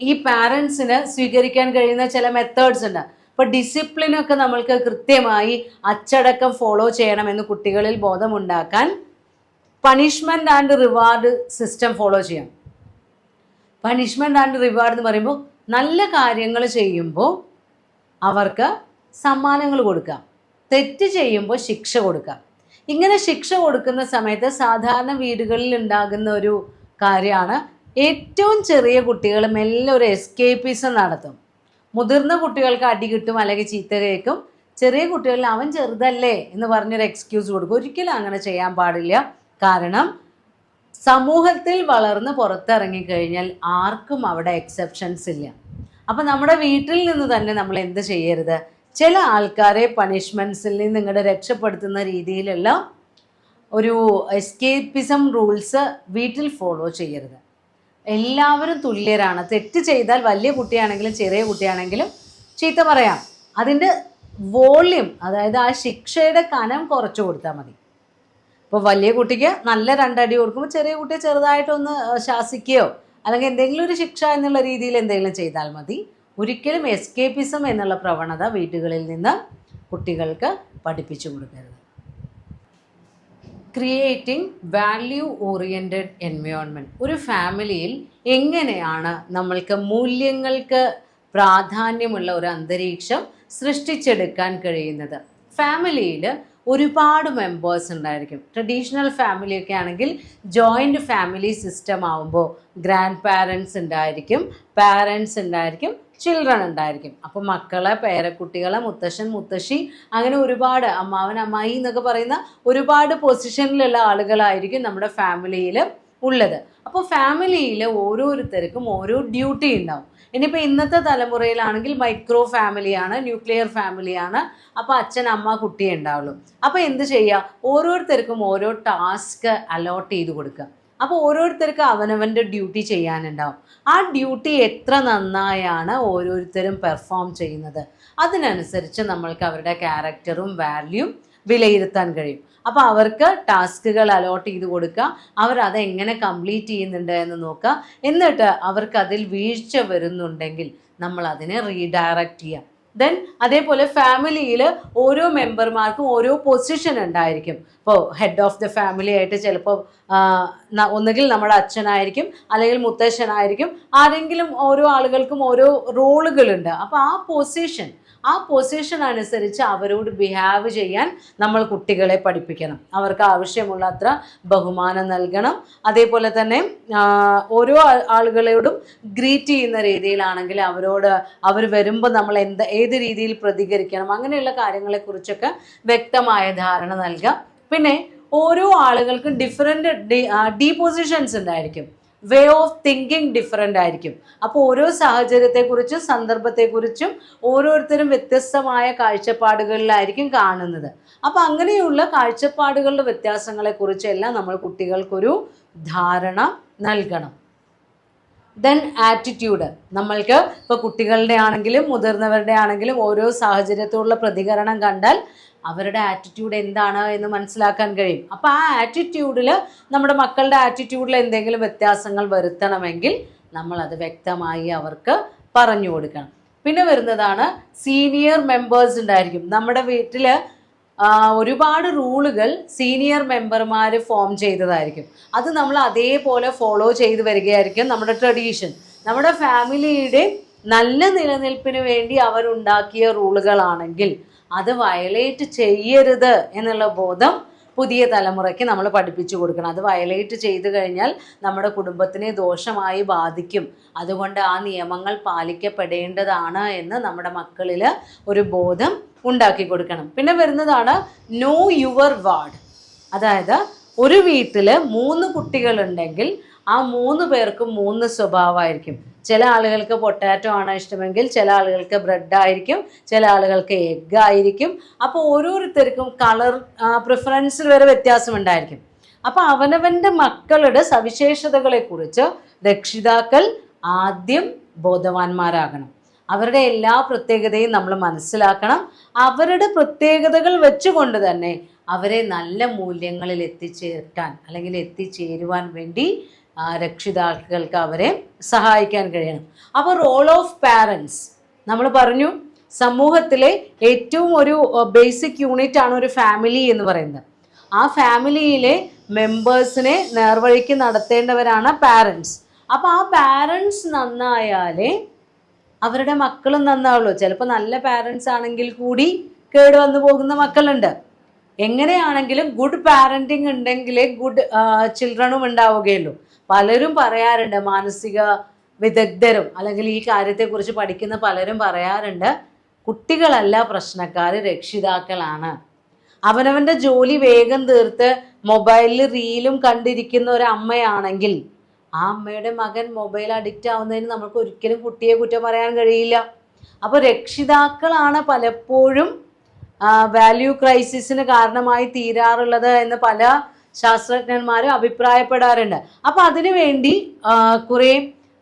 S1: ഈ പാരൻസിന് സ്വീകരിക്കാൻ കഴിയുന്ന ചില മെത്തേഡ്സ് ഉണ്ട്. ഇപ്പോൾ ഡിസിപ്ലിനൊക്കെ നമ്മൾക്ക് കൃത്യമായി അച്ചടക്കം ഫോളോ ചെയ്യണമെന്ന് കുട്ടികളിൽ ബോധമുണ്ടാക്കാൻ punishment and reward system follow ചെയ്യാം. പണിഷ്മെൻറ്റ് ആൻഡ് റിവാർഡ് എന്ന് പറയുമ്പോൾ നല്ല കാര്യങ്ങൾ ചെയ്യുമ്പോൾ അവർക്ക് സമ്മാനങ്ങൾ കൊടുക്കാം, തെറ്റ് ചെയ്യുമ്പോൾ ശിക്ഷ കൊടുക്കാം. ഇങ്ങനെ ശിക്ഷ കൊടുക്കുന്ന സമയത്ത് സാധാരണ വീടുകളിൽ ഉണ്ടാകുന്ന ഒരു കാര്യമാണ്, ഏറ്റവും ചെറിയ കുട്ടികൾ മെല്ലെ ഒരു എസ്കേപ്പിസം നടത്തും. മുതിർന്ന കുട്ടികൾക്ക് അടി കിട്ടും അല്ലെങ്കിൽ ചീത്ത കേൾക്കും. ചെറിയ കുട്ടികളിൽ അവൻ ചെറുതല്ലേ എന്ന് പറഞ്ഞൊരു എക്സ്ക്യൂസ് കൊടുക്കും. ഒരിക്കലും അങ്ങനെ ചെയ്യാൻ പാടില്ല. കാരണം സമൂഹത്തിൽ വളർന്ന് പുറത്തിറങ്ങിക്കഴിഞ്ഞാൽ ആർക്കും അവിടെ എക്സെപ്ഷൻസ് ഇല്ല. അപ്പം നമ്മുടെ വീട്ടിൽ നിന്ന് തന്നെ നമ്മൾ എന്ത് ചെയ്യരുത്, ചില ആൾക്കാരെ പണിഷ്മെൻറ്റ്സിൽ നിന്ന് നിങ്ങളുടെ രക്ഷപ്പെടുത്തുന്ന രീതിയിലുള്ള ഒരു എസ്കേപ്പിസം റൂൾസ് വീട്ടിൽ ഫോളോ ചെയ്യരുത്. എല്ലാവരും തുല്യരാണ്. തെറ്റ് ചെയ്താൽ വലിയ കുട്ടിയാണെങ്കിലും ചെറിയ കുട്ടിയാണെങ്കിലും ചീത്ത പറയാം. അതിൻ്റെ വോള്യൂം, അതായത് ആ ശിക്ഷയുടെ കനം കുറച്ച് കൊടുത്താൽ മതി. ഇപ്പോൾ വലിയ കുട്ടിക്ക് നല്ല രണ്ടടി കൊടുക്കുമ്പോൾ ചെറിയ കുട്ടിയെ ചെറുതായിട്ടൊന്ന് ശാസിക്കുകയോ അല്ലെങ്കിൽ എന്തെങ്കിലും ഒരു ശിക്ഷ എന്നുള്ള രീതിയിൽ എന്തെങ്കിലും ചെയ്താൽ മതി. ഒരിക്കലും എസ്കേപ്പിസം എന്നുള്ള പ്രവണത വീടുകളിൽ നിന്ന് കുട്ടികൾക്ക് പഠിപ്പിച്ചു കൊടുക്കരുത്. Creating value oriented environment. ഒരു ഫാമിലിയിൽ എങ്ങനെയാണ് നമ്മൾക്ക് മൂല്യങ്ങൾക്ക് പ്രാധാന്യമുള്ള ഒരു അന്തരീക്ഷം സൃഷ്ടിച്ചെടുക്കാൻ കഴിയുന്നത്? ഫാമിലിയിൽ ഒരുപാട് മെമ്പേഴ്സ് ഉണ്ടായിരിക്കും. ട്രഡീഷണൽ ഫാമിലിയൊക്കെ ആണെങ്കിൽ ജോയിൻറ്റ് ഫാമിലി സിസ്റ്റം ആവുമ്പോൾ ഗ്രാൻഡ് പാരൻസ് ഉണ്ടായിരിക്കും, പാരൻസ് ഉണ്ടായിരിക്കും, ചിൽഡ്രൻ ഉണ്ടായിരിക്കും. അപ്പോൾ മക്കളെ, പേരക്കുട്ടികളെ, മുത്തശ്ശൻ, മുത്തശ്ശി, അങ്ങനെ ഒരുപാട് അമ്മാവൻ, അമ്മായി എന്നൊക്കെ പറയുന്ന ഒരുപാട് പൊസിഷനിലുള്ള ആളുകളായിരിക്കും നമ്മുടെ ഫാമിലിയിൽ ഉള്ളത്. അപ്പോൾ ഫാമിലിയിൽ ഓരോരുത്തർക്കും ഓരോ ഡ്യൂട്ടി ഉണ്ടാവും. ഇനിയിപ്പോൾ ഇന്നത്തെ തലമുറയിലാണെങ്കിൽ മൈക്രോ ഫാമിലിയാണ്, ന്യൂക്ലിയർ ഫാമിലിയാണ്. അപ്പോൾ അച്ഛൻ, അമ്മ, കുട്ടിയെ ഉണ്ടാവുള്ളൂ. അപ്പോൾ എന്ത് ചെയ്യുക, ഓരോരുത്തർക്കും ഓരോ ടാസ്ക് അലോട്ട് ചെയ്ത് കൊടുക്കുക. അപ്പോൾ ഓരോരുത്തർക്ക് അവനവൻ്റെ ഡ്യൂട്ടി ചെയ്യാനുണ്ടാവും. ആ ഡ്യൂട്ടി എത്ര നന്നായാണ് ഓരോരുത്തരും പെർഫോം ചെയ്യുന്നത്, അതിനനുസരിച്ച് നമ്മൾക്ക് അവരുടെ ക്യാരക്ടറും വാല്യൂം വിലയിരുത്താൻ കഴിയും. അപ്പോൾ അവർക്ക് ടാസ്കുകൾ അലോട്ട് ചെയ്ത് കൊടുക്കുക, അവരത് എങ്ങനെ കംപ്ലീറ്റ് ചെയ്യുന്നുണ്ട് എന്ന് നോക്കുക. എന്നിട്ട് അവർക്ക് അതിൽ വീഴ്ച വരുന്നുണ്ടെങ്കിൽ നമ്മൾ അതിനെ റീഡയറക്റ്റ് ചെയ്യുക. ദെൻ അതേപോലെ ഫാമിലിയിൽ ഓരോ മെമ്പർമാർക്കും ഓരോ പൊസിഷൻ ഉണ്ടായിരിക്കും. ഇപ്പോൾ ഹെഡ് ഓഫ് ദ ഫാമിലി ആയിട്ട് ചിലപ്പോൾ ഒന്നുകിൽ നമ്മുടെ അച്ഛനായിരിക്കും, അല്ലെങ്കിൽ മുത്തശ്ശനായിരിക്കും, ആരെങ്കിലും ഓരോ ആളുകൾക്കും ഓരോ റോളുകളുണ്ട്. അപ്പോൾ ആ പൊസിഷൻ അനുസരിച്ച് അവരോട് ബിഹേവ് ചെയ്യാൻ നമ്മൾ കുട്ടികളെ പഠിപ്പിക്കണം. അവർക്ക് ആവശ്യമുള്ള അത്ര ബഹുമാനം നൽകണം. അതേപോലെ തന്നെ ഓരോ ആളുകളോടും ഗ്രീറ്റ് ചെയ്യുന്ന രീതിയിലാണെങ്കിൽ അവർ വരുമ്പോൾ നമ്മൾ ഏത് രീതിയിൽ പ്രതികരിക്കണം, അങ്ങനെയുള്ള കാര്യങ്ങളെക്കുറിച്ചൊക്കെ വ്യക്തമായ ധാരണ നൽകാം. പിന്നെ ഓരോ ആളുകൾക്കും ഡിഫറെൻ്റ് ഡീപൊസിഷൻസ് ഉണ്ടായിരിക്കും. വേ ഓഫ് തിങ്കിങ് ഡിഫറെൻ്റ് ആയിരിക്കും. അപ്പോൾ ഓരോ സാഹചര്യത്തെക്കുറിച്ചും സന്ദർഭത്തെക്കുറിച്ചും ഓരോരുത്തരും വ്യത്യസ്തമായ കാഴ്ചപ്പാടുകളിലായിരിക്കും കാണുന്നത്. അപ്പോൾ അങ്ങനെയുള്ള കാഴ്ചപ്പാടുകളുടെ വ്യത്യാസങ്ങളെക്കുറിച്ചെല്ലാം നമ്മൾ കുട്ടികൾക്കൊരു ധാരണ നൽകണം. Then attitude. നമ്മൾക്ക് ഇപ്പോൾ കുട്ടികളുടെ ആണെങ്കിലും മുതിർന്നവരുടെ ആണെങ്കിലും ഓരോ സാഹചര്യത്തോടുള്ള പ്രതികരണം കണ്ടാൽ അവരുടെ ആറ്റിറ്റ്യൂഡ് എന്താണ് എന്ന് മനസ്സിലാക്കാൻ കഴിയും. അപ്പോൾ ആ ആറ്റിറ്റ്യൂഡിൽ നമ്മുടെ മക്കളുടെ ആറ്റിറ്റ്യൂഡിൽ എന്തെങ്കിലും വ്യത്യാസങ്ങൾ വരുത്തണമെങ്കിൽ നമ്മളത് വ്യക്തമായി അവർക്ക് പറഞ്ഞു കൊടുക്കണം. പിന്നെ വരുന്നതാണ് സീനിയർ മെമ്പേഴ്സ് ഉണ്ടായിരിക്കും. നമ്മുടെ വീട്ടിൽ ഒരുപാട് റൂളുകൾ സീനിയർ മെമ്പർമാർ ഫോം ചെയ്തതായിരിക്കും. അത് നമ്മൾ അതേപോലെ ഫോളോ ചെയ്ത് വരികയായിരിക്കും നമ്മുടെ ട്രഡീഷൻ. നമ്മുടെ ഫാമിലിയുടെ നല്ല നിലനിൽപ്പിന് വേണ്ടി അവരുണ്ടാക്കിയ റൂളുകളാണെങ്കിൽ അത് വയലേറ്റ് ചെയ്യരുത് എന്നുള്ള ബോധം പുതിയ തലമുറയ്ക്ക് നമ്മൾ പഠിപ്പിച്ചു കൊടുക്കണം. അത് വയലേറ്റ് ചെയ്തു കഴിഞ്ഞാൽ നമ്മുടെ കുടുംബത്തിനെ ദോഷമായി ബാധിക്കും. അതുകൊണ്ട് ആ നിയമങ്ങൾ പാലിക്കപ്പെടേണ്ടതാണ് എന്ന് നമ്മുടെ മക്കളിൽ ഒരു ബോധം ഉണ്ടാക്കി കൊടുക്കണം. പിന്നെ വരുന്നതാണ് നോ യുവർ വാർഡ്. അതായത് ഒരു വീട്ടിൽ 3 കുട്ടികളുണ്ടെങ്കിൽ ആ 3 പേർക്കും 3 സ്വഭാവമായിരിക്കും. ചില ആളുകൾക്ക് പൊട്ടാറ്റോ ആണ് ഇഷ്ടമെങ്കിൽ ചില ആളുകൾക്ക് ബ്രെഡ് ആയിരിക്കും, ചില ആളുകൾക്ക് എഗ് ആയിരിക്കും. അപ്പോൾ ഓരോരുത്തർക്കും കളർ പ്രിഫറൻസിൽ വരെ വ്യത്യാസമുണ്ടായിരിക്കും. അപ്പോൾ അവനവൻ്റെ മക്കളുടെ സവിശേഷതകളെക്കുറിച്ച് രക്ഷിതാക്കൾ ആദ്യം ബോധവാന്മാരാകണം. അവരുടെ എല്ലാ പ്രത്യേകതയും നമ്മൾ മനസ്സിലാക്കണം. അവരുടെ പ്രത്യേകതകൾ വെച്ചുകൊണ്ട് തന്നെ അവരെ നല്ല മൂല്യങ്ങളിൽ എത്തിച്ചേർക്കാൻ അല്ലെങ്കിൽ എത്തിച്ചേരുവാൻ വേണ്ടി രക്ഷിതാക്കൾക്ക് അവരെ സഹായിക്കാൻ കഴിയണം. അപ്പോൾ റോൾ ഓഫ് പാരൻസ് നമ്മൾ പറഞ്ഞു, സമൂഹത്തിലെ ഏറ്റവും ഒരു ബേസിക് യൂണിറ്റ് ആണ് ഒരു ഫാമിലി എന്ന് പറയുന്നത്. ആ ഫാമിലിയിലെ മെമ്പേഴ്സിനെ നേർവഴിക്ക് നടത്തേണ്ടവരാണ് പാരൻസ്. അപ്പോൾ ആ പാരൻസ് നന്നായാലേ അവരുടെ മക്കളും നന്നാവുള്ളൂ. ചിലപ്പോൾ നല്ല പാരൻസ് ആണെങ്കിൽ കൂടി കേടുവന്നു പോകുന്ന മക്കളുണ്ട്. എങ്ങനെയാണെങ്കിലും ഗുഡ് പാരൻറ്റിങ് ഉണ്ടെങ്കിലേ ഗുഡ് ചിൽഡ്രനും ഉണ്ടാവുകയുള്ളൂ. പലരും പറയാറുണ്ട്, മാനസിക വിദഗ്ധരും അല്ലെങ്കിൽ ഈ കാര്യത്തെക്കുറിച്ച് പഠിക്കുന്ന പലരും പറയാറുണ്ട്, കുട്ടികളല്ല പ്രശ്നക്കാർ, രക്ഷിതാക്കളാണ്. അവനവൻ്റെ ജോലി വേഗം തീർത്ത് മൊബൈലിൽ റീലും കണ്ടിരിക്കുന്ന ഒരു അമ്മയാണെങ്കിൽ ആ അമ്മയുടെ മകൻ മൊബൈൽ അഡിക്റ്റ് ആവുന്നതിന് നമുക്ക് ഒരിക്കലും കുട്ടിയെ കുറ്റം പറയാൻ കഴിയില്ല. അപ്പോൾ രക്ഷിതാക്കളാണ് പലപ്പോഴും വാല്യൂ ക്രൈസിസിന് കാരണമായി തീരാറുള്ളത് എന്ന് പല ശാസ്ത്രജ്ഞന്മാരും അഭിപ്രായപ്പെടാറുണ്ട്. അപ്പോൾ അതിനു വേണ്ടി കുറേ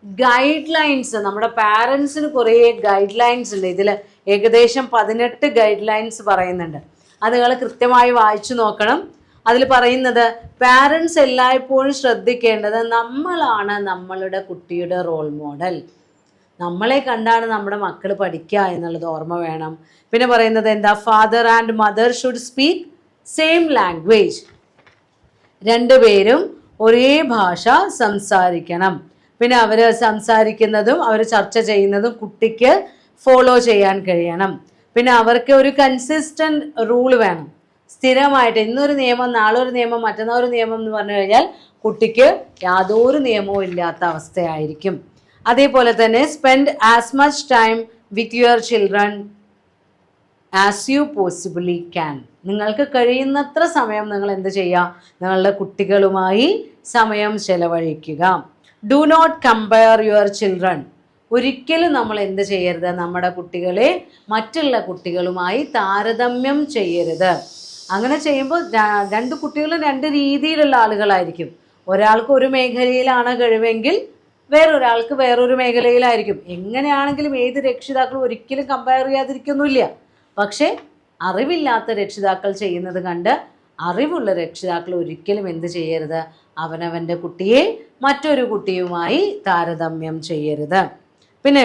S1: ഗൈഡ് ലൈൻസ്, നമ്മുടെ പാരൻസിന് കുറേ ഗൈഡ് ലൈൻസ് ഉണ്ട്. ഇതിൽ ഏകദേശം 18 ഗൈഡ് ലൈൻസ് പറയുന്നുണ്ട്. അത് നിങ്ങൾ കൃത്യമായി വായിച്ചു നോക്കണം. അതിൽ പറയുന്നത് പാരൻസ് എല്ലായ്പ്പോഴും ശ്രദ്ധിക്കേണ്ടത് നമ്മളാണ് നമ്മളുടെ കുട്ടിയുടെ റോൾ മോഡൽ. നമ്മളെ കണ്ടാണ് നമ്മുടെ മക്കൾ പഠിക്കുക എന്നുള്ളത് ഓർമ്മ വേണം. പിന്നെ പറയുന്നത് എന്താ, father and mother should speak same language. 2 പേരും ഒരേ ഭാഷ സംസാരിക്കണം. പിന്നെ അവർ സംസാരിക്കുന്നതും അവർ ചർച്ച ചെയ്യുന്നതും കുട്ടിക്ക് ഫോളോ ചെയ്യാൻ കഴിയണം. പിന്നെ അവർക്ക് ഒരു കൺസിസ്റ്റൻറ്റ് റൂൾ വേണം. സ്ഥിരമായിട്ട് ഇന്നൊരു നിയമം നാളെ ഒരു നിയമം മറ്റന്നാൾ ഒരു നിയമം എന്ന് പറഞ്ഞു കഴിഞ്ഞാൽ കുട്ടിക്ക് യാതൊരു നിയമവും ഇല്ലാത്ത അവസ്ഥയായിരിക്കും. അതേപോലെ തന്നെ spend as much time with your children as you possibly can. നിങ്ങൾക്ക് കഴിയുന്നത്ര സമയം നിങ്ങൾ എന്ത് ചെയ്യുക, നിങ്ങളുടെ കുട്ടികളുമായി സമയം ചെലവഴിക്കുക. Do not compare your children. ഒരിക്കലും നമ്മൾ എന്ത് ചെയ്യരുത്, നമ്മുടെ കുട്ടികളെ മറ്റുള്ള കുട്ടികളുമായി താരതമ്യം ചെയ്യരുത്. അങ്ങനെ ചെയ്യുമ്പോൾ 2 കുട്ടികളും 2 രീതിയിലുള്ള ആളുകളായിരിക്കും. ഒരാൾക്ക് ഒരു മേഖലയിലാണ് കഴിവെങ്കിൽ വേറൊരാൾക്ക് വേറൊരു മേഖലയിലായിരിക്കും. എങ്ങനെയാണെങ്കിലും ഏത് രക്ഷിതാക്കളും ഒരിക്കലും കമ്പയർ ചെയ്യാതിരിക്കൊന്നുമില്ല. പക്ഷേ അറിവില്ലാത്ത രക്ഷിതാക്കൾ ചെയ്യുന്നത് കണ്ട് അറിവുള്ള രക്ഷിതാക്കൾ ഒരിക്കലും എന്ത് ചെയ്യരുത്, അവനവൻ്റെ കുട്ടിയെ മറ്റൊരു കുട്ടിയുമായി താരതമ്യം ചെയ്യരുത്. പിന്നെ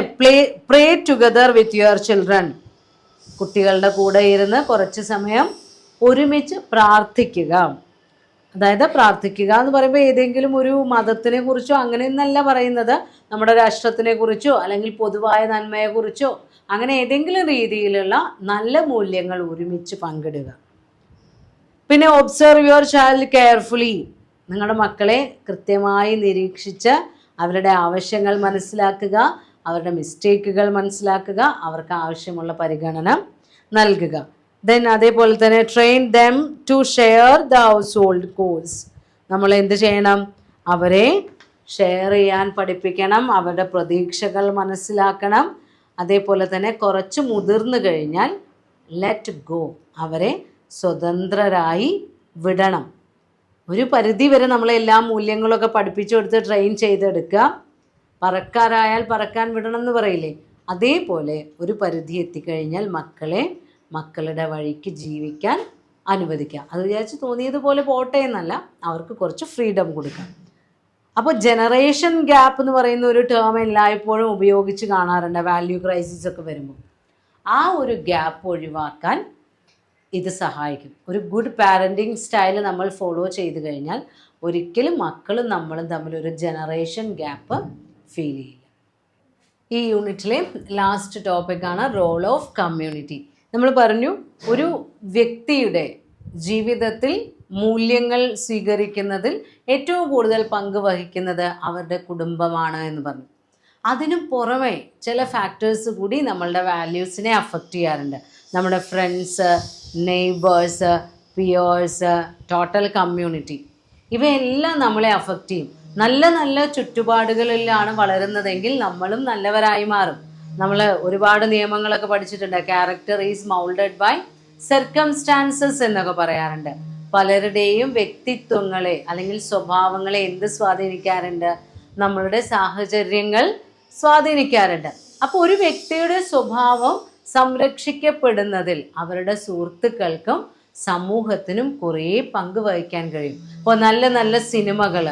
S1: പ്രേ ടുഗദർ വിത്ത് യുവർ ചിൽഡ്രൻ. കുട്ടികളുടെ കൂടെ ഇരുന്ന് കുറച്ച് സമയം ഒരുമിച്ച് പ്രാർത്ഥിക്കുക. അതായത് പ്രാർത്ഥിക്കുക എന്ന് പറയുമ്പോൾ ഏതെങ്കിലും ഒരു മതത്തിനെ കുറിച്ചോ അങ്ങനെയൊന്നല്ല പറയുന്നത്. നമ്മുടെ രാഷ്ട്രത്തിനെ കുറിച്ചോ അല്ലെങ്കിൽ പൊതുവായ നന്മയെക്കുറിച്ചോ അങ്ങനെ ഏതെങ്കിലും രീതിയിലുള്ള നല്ല മൂല്യങ്ങൾ ഒരുമിച്ച് പങ്കിടുക. പിന്നെ ഒബ്സർവ് യുവർ ചൈൽഡ് കെയർഫുള്ളി. നിങ്ങളുടെ മക്കളെ കൃത്യമായി നിരീക്ഷിച്ച് അവരുടെ ആവശ്യങ്ങൾ മനസ്സിലാക്കുക, അവരുടെ മിസ്റ്റേക്കുകൾ മനസ്സിലാക്കുക, അവർക്ക് ആവശ്യമുള്ള പരിഗണന നൽകുക. ദെൻ അതേപോലെ തന്നെ train them to share the household chores. നമ്മൾ എന്ത് ചെയ്യണം? അവരെ ഷെയർ ചെയ്യാൻ പഠിപ്പിക്കണം, അവരുടെ പ്രതീക്ഷകൾ മനസ്സിലാക്കണം. അതേപോലെ തന്നെ കുറച്ച് മുതിർന്നു കഴിഞ്ഞാൽ ലെറ്റ് ഗോ, അവരെ സ്വതന്ത്രരായി വിടണം. ഒരു പരിധി വരെ നമ്മളെല്ലാ മൂല്യങ്ങളൊക്കെ പഠിപ്പിച്ചു കൊടുത്ത് ട്രെയിൻ ചെയ്തെടുക്കുക. പറക്കാരായാൽ പറക്കാൻ വിടണം എന്ന് പറയില്ലേ, അതേപോലെ ഒരു പരിധി എത്തിക്കഴിഞ്ഞാൽ മക്കളെ മക്കളുടെ വഴിക്ക് ജീവിക്കാൻ അനുവദിക്കുക. അത് വിചാരിച്ച് തോന്നിയതുപോലെ പോട്ടെ എന്നല്ല, അവർക്ക് കുറച്ച് ഫ്രീഡം കൊടുക്കാം. അപ്പോൾ ജനറേഷൻ ഗ്യാപ്പ് എന്ന് പറയുന്ന ഒരു ടേം എല്ലായ്പ്പോഴും ഉപയോഗിച്ച് കാണാറുണ്ട് വാല്യൂ ക്രൈസിസ് ഒക്കെ വരുമ്പോൾ. ആ ഒരു ഗ്യാപ്പ് ഒഴിവാക്കാൻ ഇത് സഹായിക്കും. ഒരു ഗുഡ് പാരൻറ്റിങ് സ്റ്റൈൽ നമ്മൾ ഫോളോ ചെയ്ത് കഴിഞ്ഞാൽ ഒരിക്കലും മക്കളും നമ്മളും തമ്മിൽ ഒരു ജനറേഷൻ ഗ്യാപ്പ് ഫീൽ ചെയ്യില്ല. ഈ യൂണിറ്റിലെ ലാസ്റ്റ് ടോപ്പിക്കാണ് റോൾ ഓഫ് കമ്മ്യൂണിറ്റി. നമ്മൾ പറഞ്ഞു ഒരു വ്യക്തിയുടെ ജീവിതത്തിൽ മൂല്യങ്ങൾ സ്വീകരിക്കുന്നതിൽ ഏറ്റവും കൂടുതൽ പങ്ക് വഹിക്കുന്നത് അവരുടെ കുടുംബമാണ് എന്ന് പറഞ്ഞു. അതിനു പുറമെ ചില ഫാക്ടേഴ്സ് കൂടി നമ്മളുടെ വാല്യൂസിനെ അഫക്റ്റ് ചെയ്യാറുണ്ട്. നമ്മുടെ friends, neighbours, peers, total community, ഇവയെല്ലാം നമ്മളെ അഫക്റ്റ് ചെയ്യും. നല്ല നല്ല ചുറ്റുപാടുകളിലാണ് വളരുന്നതെങ്കിൽ നമ്മളും നല്ലവരായി മാറും. നമ്മൾ ഒരുപാട് നിയമങ്ങളൊക്കെ പഠിച്ചിട്ടുണ്ട്. Character is moulded by circumstances എന്നൊക്കെ പറയാറുണ്ട്. പലരുടെയും വ്യക്തിത്വങ്ങളെ അല്ലെങ്കിൽ സ്വഭാവങ്ങളെ എന്ത് സ്വാധീനിക്കാറുണ്ട്? നമ്മളുടെ സാഹചര്യങ്ങൾ സ്വാധീനിക്കാറുണ്ട്. അപ്പോൾ ഒരു വ്യക്തിയുടെ സ്വഭാവം സംരക്ഷിക്കപ്പെടുന്നതിൽ അവരുടെ സുഹൃത്തുക്കൾക്കും സമൂഹത്തിനും കുറേ പങ്ക് വഹിക്കാൻ കഴിയും. ഇപ്പോൾ നല്ല നല്ല സിനിമകൾ,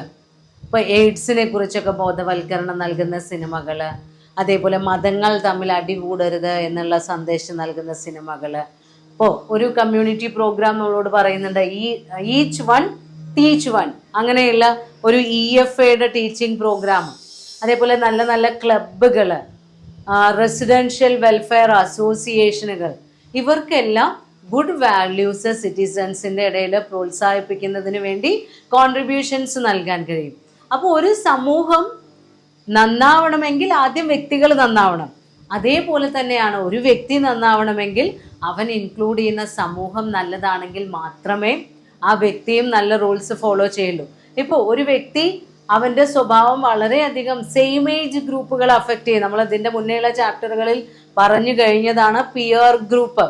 S1: ഇപ്പോൾ എയ്ഡ്സിനെ കുറിച്ചൊക്കെ ബോധവൽക്കരണം നൽകുന്ന സിനിമകൾ, അതേപോലെ മതങ്ങൾ തമ്മിൽ അടികൂടരുത് എന്നുള്ള സന്ദേശം നൽകുന്ന സിനിമകൾ. ഇപ്പോൾ ഒരു കമ്മ്യൂണിറ്റി പ്രോഗ്രാം നമ്മളോട് പറയുന്നുണ്ട്, ഈച്ച് വൺ ടീച്ച് വൺ, അങ്ങനെയുള്ള ഒരു EFAയുടെ ടീച്ചിങ് പ്രോഗ്രാം. അതേപോലെ നല്ല നല്ല ക്ലബ്ബുകൾ, റെസിഡൻഷ്യൽ വെൽഫെയർ അസോസിയേഷനുകൾ, ഇവർക്കെല്ലാം ഗുഡ് വാല്യൂസ് സിറ്റിസൺസിൻ്റെ ഇടയിൽ പ്രോത്സാഹിപ്പിക്കുന്നതിന് വേണ്ടി കോൺട്രിബ്യൂഷൻസ് നൽകാൻ കഴിയും. അപ്പോൾ ഒരു സമൂഹം നന്നാവണമെങ്കിൽ ആദ്യം വ്യക്തികൾ നന്നാവണം. അതേപോലെ തന്നെയാണ് ഒരു വ്യക്തി നന്നാവണമെങ്കിൽ അവൻ ഇൻക്ലൂഡ് ചെയ്യുന്ന സമൂഹം നല്ലതാണെങ്കിൽ മാത്രമേ ആ വ്യക്തിയും നല്ല റൂൾസ് ഫോളോ ചെയ്യുള്ളൂ. ഇപ്പോൾ ഒരു വ്യക്തി അവൻ്റെ സ്വഭാവം വളരെയധികം സെയിം ഏജ് ഗ്രൂപ്പുകൾ അഫക്റ്റ് ചെയ്യും. നമ്മൾ ഇതിൻ്റെ മുന്നേയുള്ള ചാപ്റ്ററുകളിൽ പറഞ്ഞു കഴിഞ്ഞതാണ് പിയർ ഗ്രൂപ്പ്.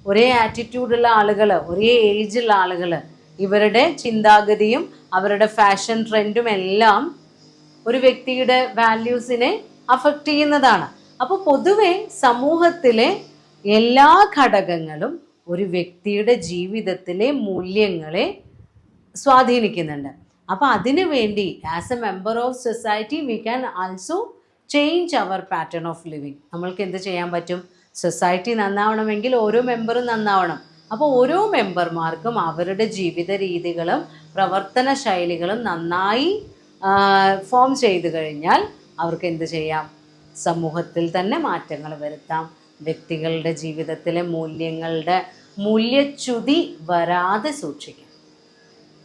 S1: ഒരേ ആറ്റിറ്റ്യൂഡുള്ള ആളുകൾ, ഒരേ ഏജുള്ള ആളുകൾ, ഇവരുടെ ചിന്താഗതിയും അവരുടെ ഫാഷൻ ട്രെൻഡും എല്ലാം ഒരു വ്യക്തിയുടെ വാല്യൂസിനെ അഫക്റ്റ് ചെയ്യുന്നതാണ്. അപ്പോൾ പൊതുവെ സമൂഹത്തിലെ എല്ലാ ഘടകങ്ങളും ഒരു വ്യക്തിയുടെ ജീവിതത്തിലെ മൂല്യങ്ങളെ സ്വാധീനിക്കുന്നുണ്ട്. അപ്പോൾ അതിനു വേണ്ടി as a member of society we can also change our pattern of living. നമ്മൾക്ക് എന്ത് ചെയ്യാൻ പറ്റും? സൊസൈറ്റി നന്നാവണമെങ്കിൽ ഓരോ മെമ്പറും നന്നാവണം. അപ്പോൾ ഓരോ മെമ്പർമാർക്കും അവരുടെ ജീവിത രീതികളും പ്രവർത്തന ശൈലികളും നന്നായി ഫോം ചെയ്തു കഴിഞ്ഞാൽ അവർക്ക് എന്ത് ചെയ്യാം? സമൂഹത്തിൽ തന്നെ മാറ്റങ്ങൾ വരുത്താം. വ്യക്തികളുടെ ജീവിതത്തിലെ മൂല്യങ്ങളുടെ മൂല്യച്യുതി വരാതെ സൂക്ഷിക്കാം.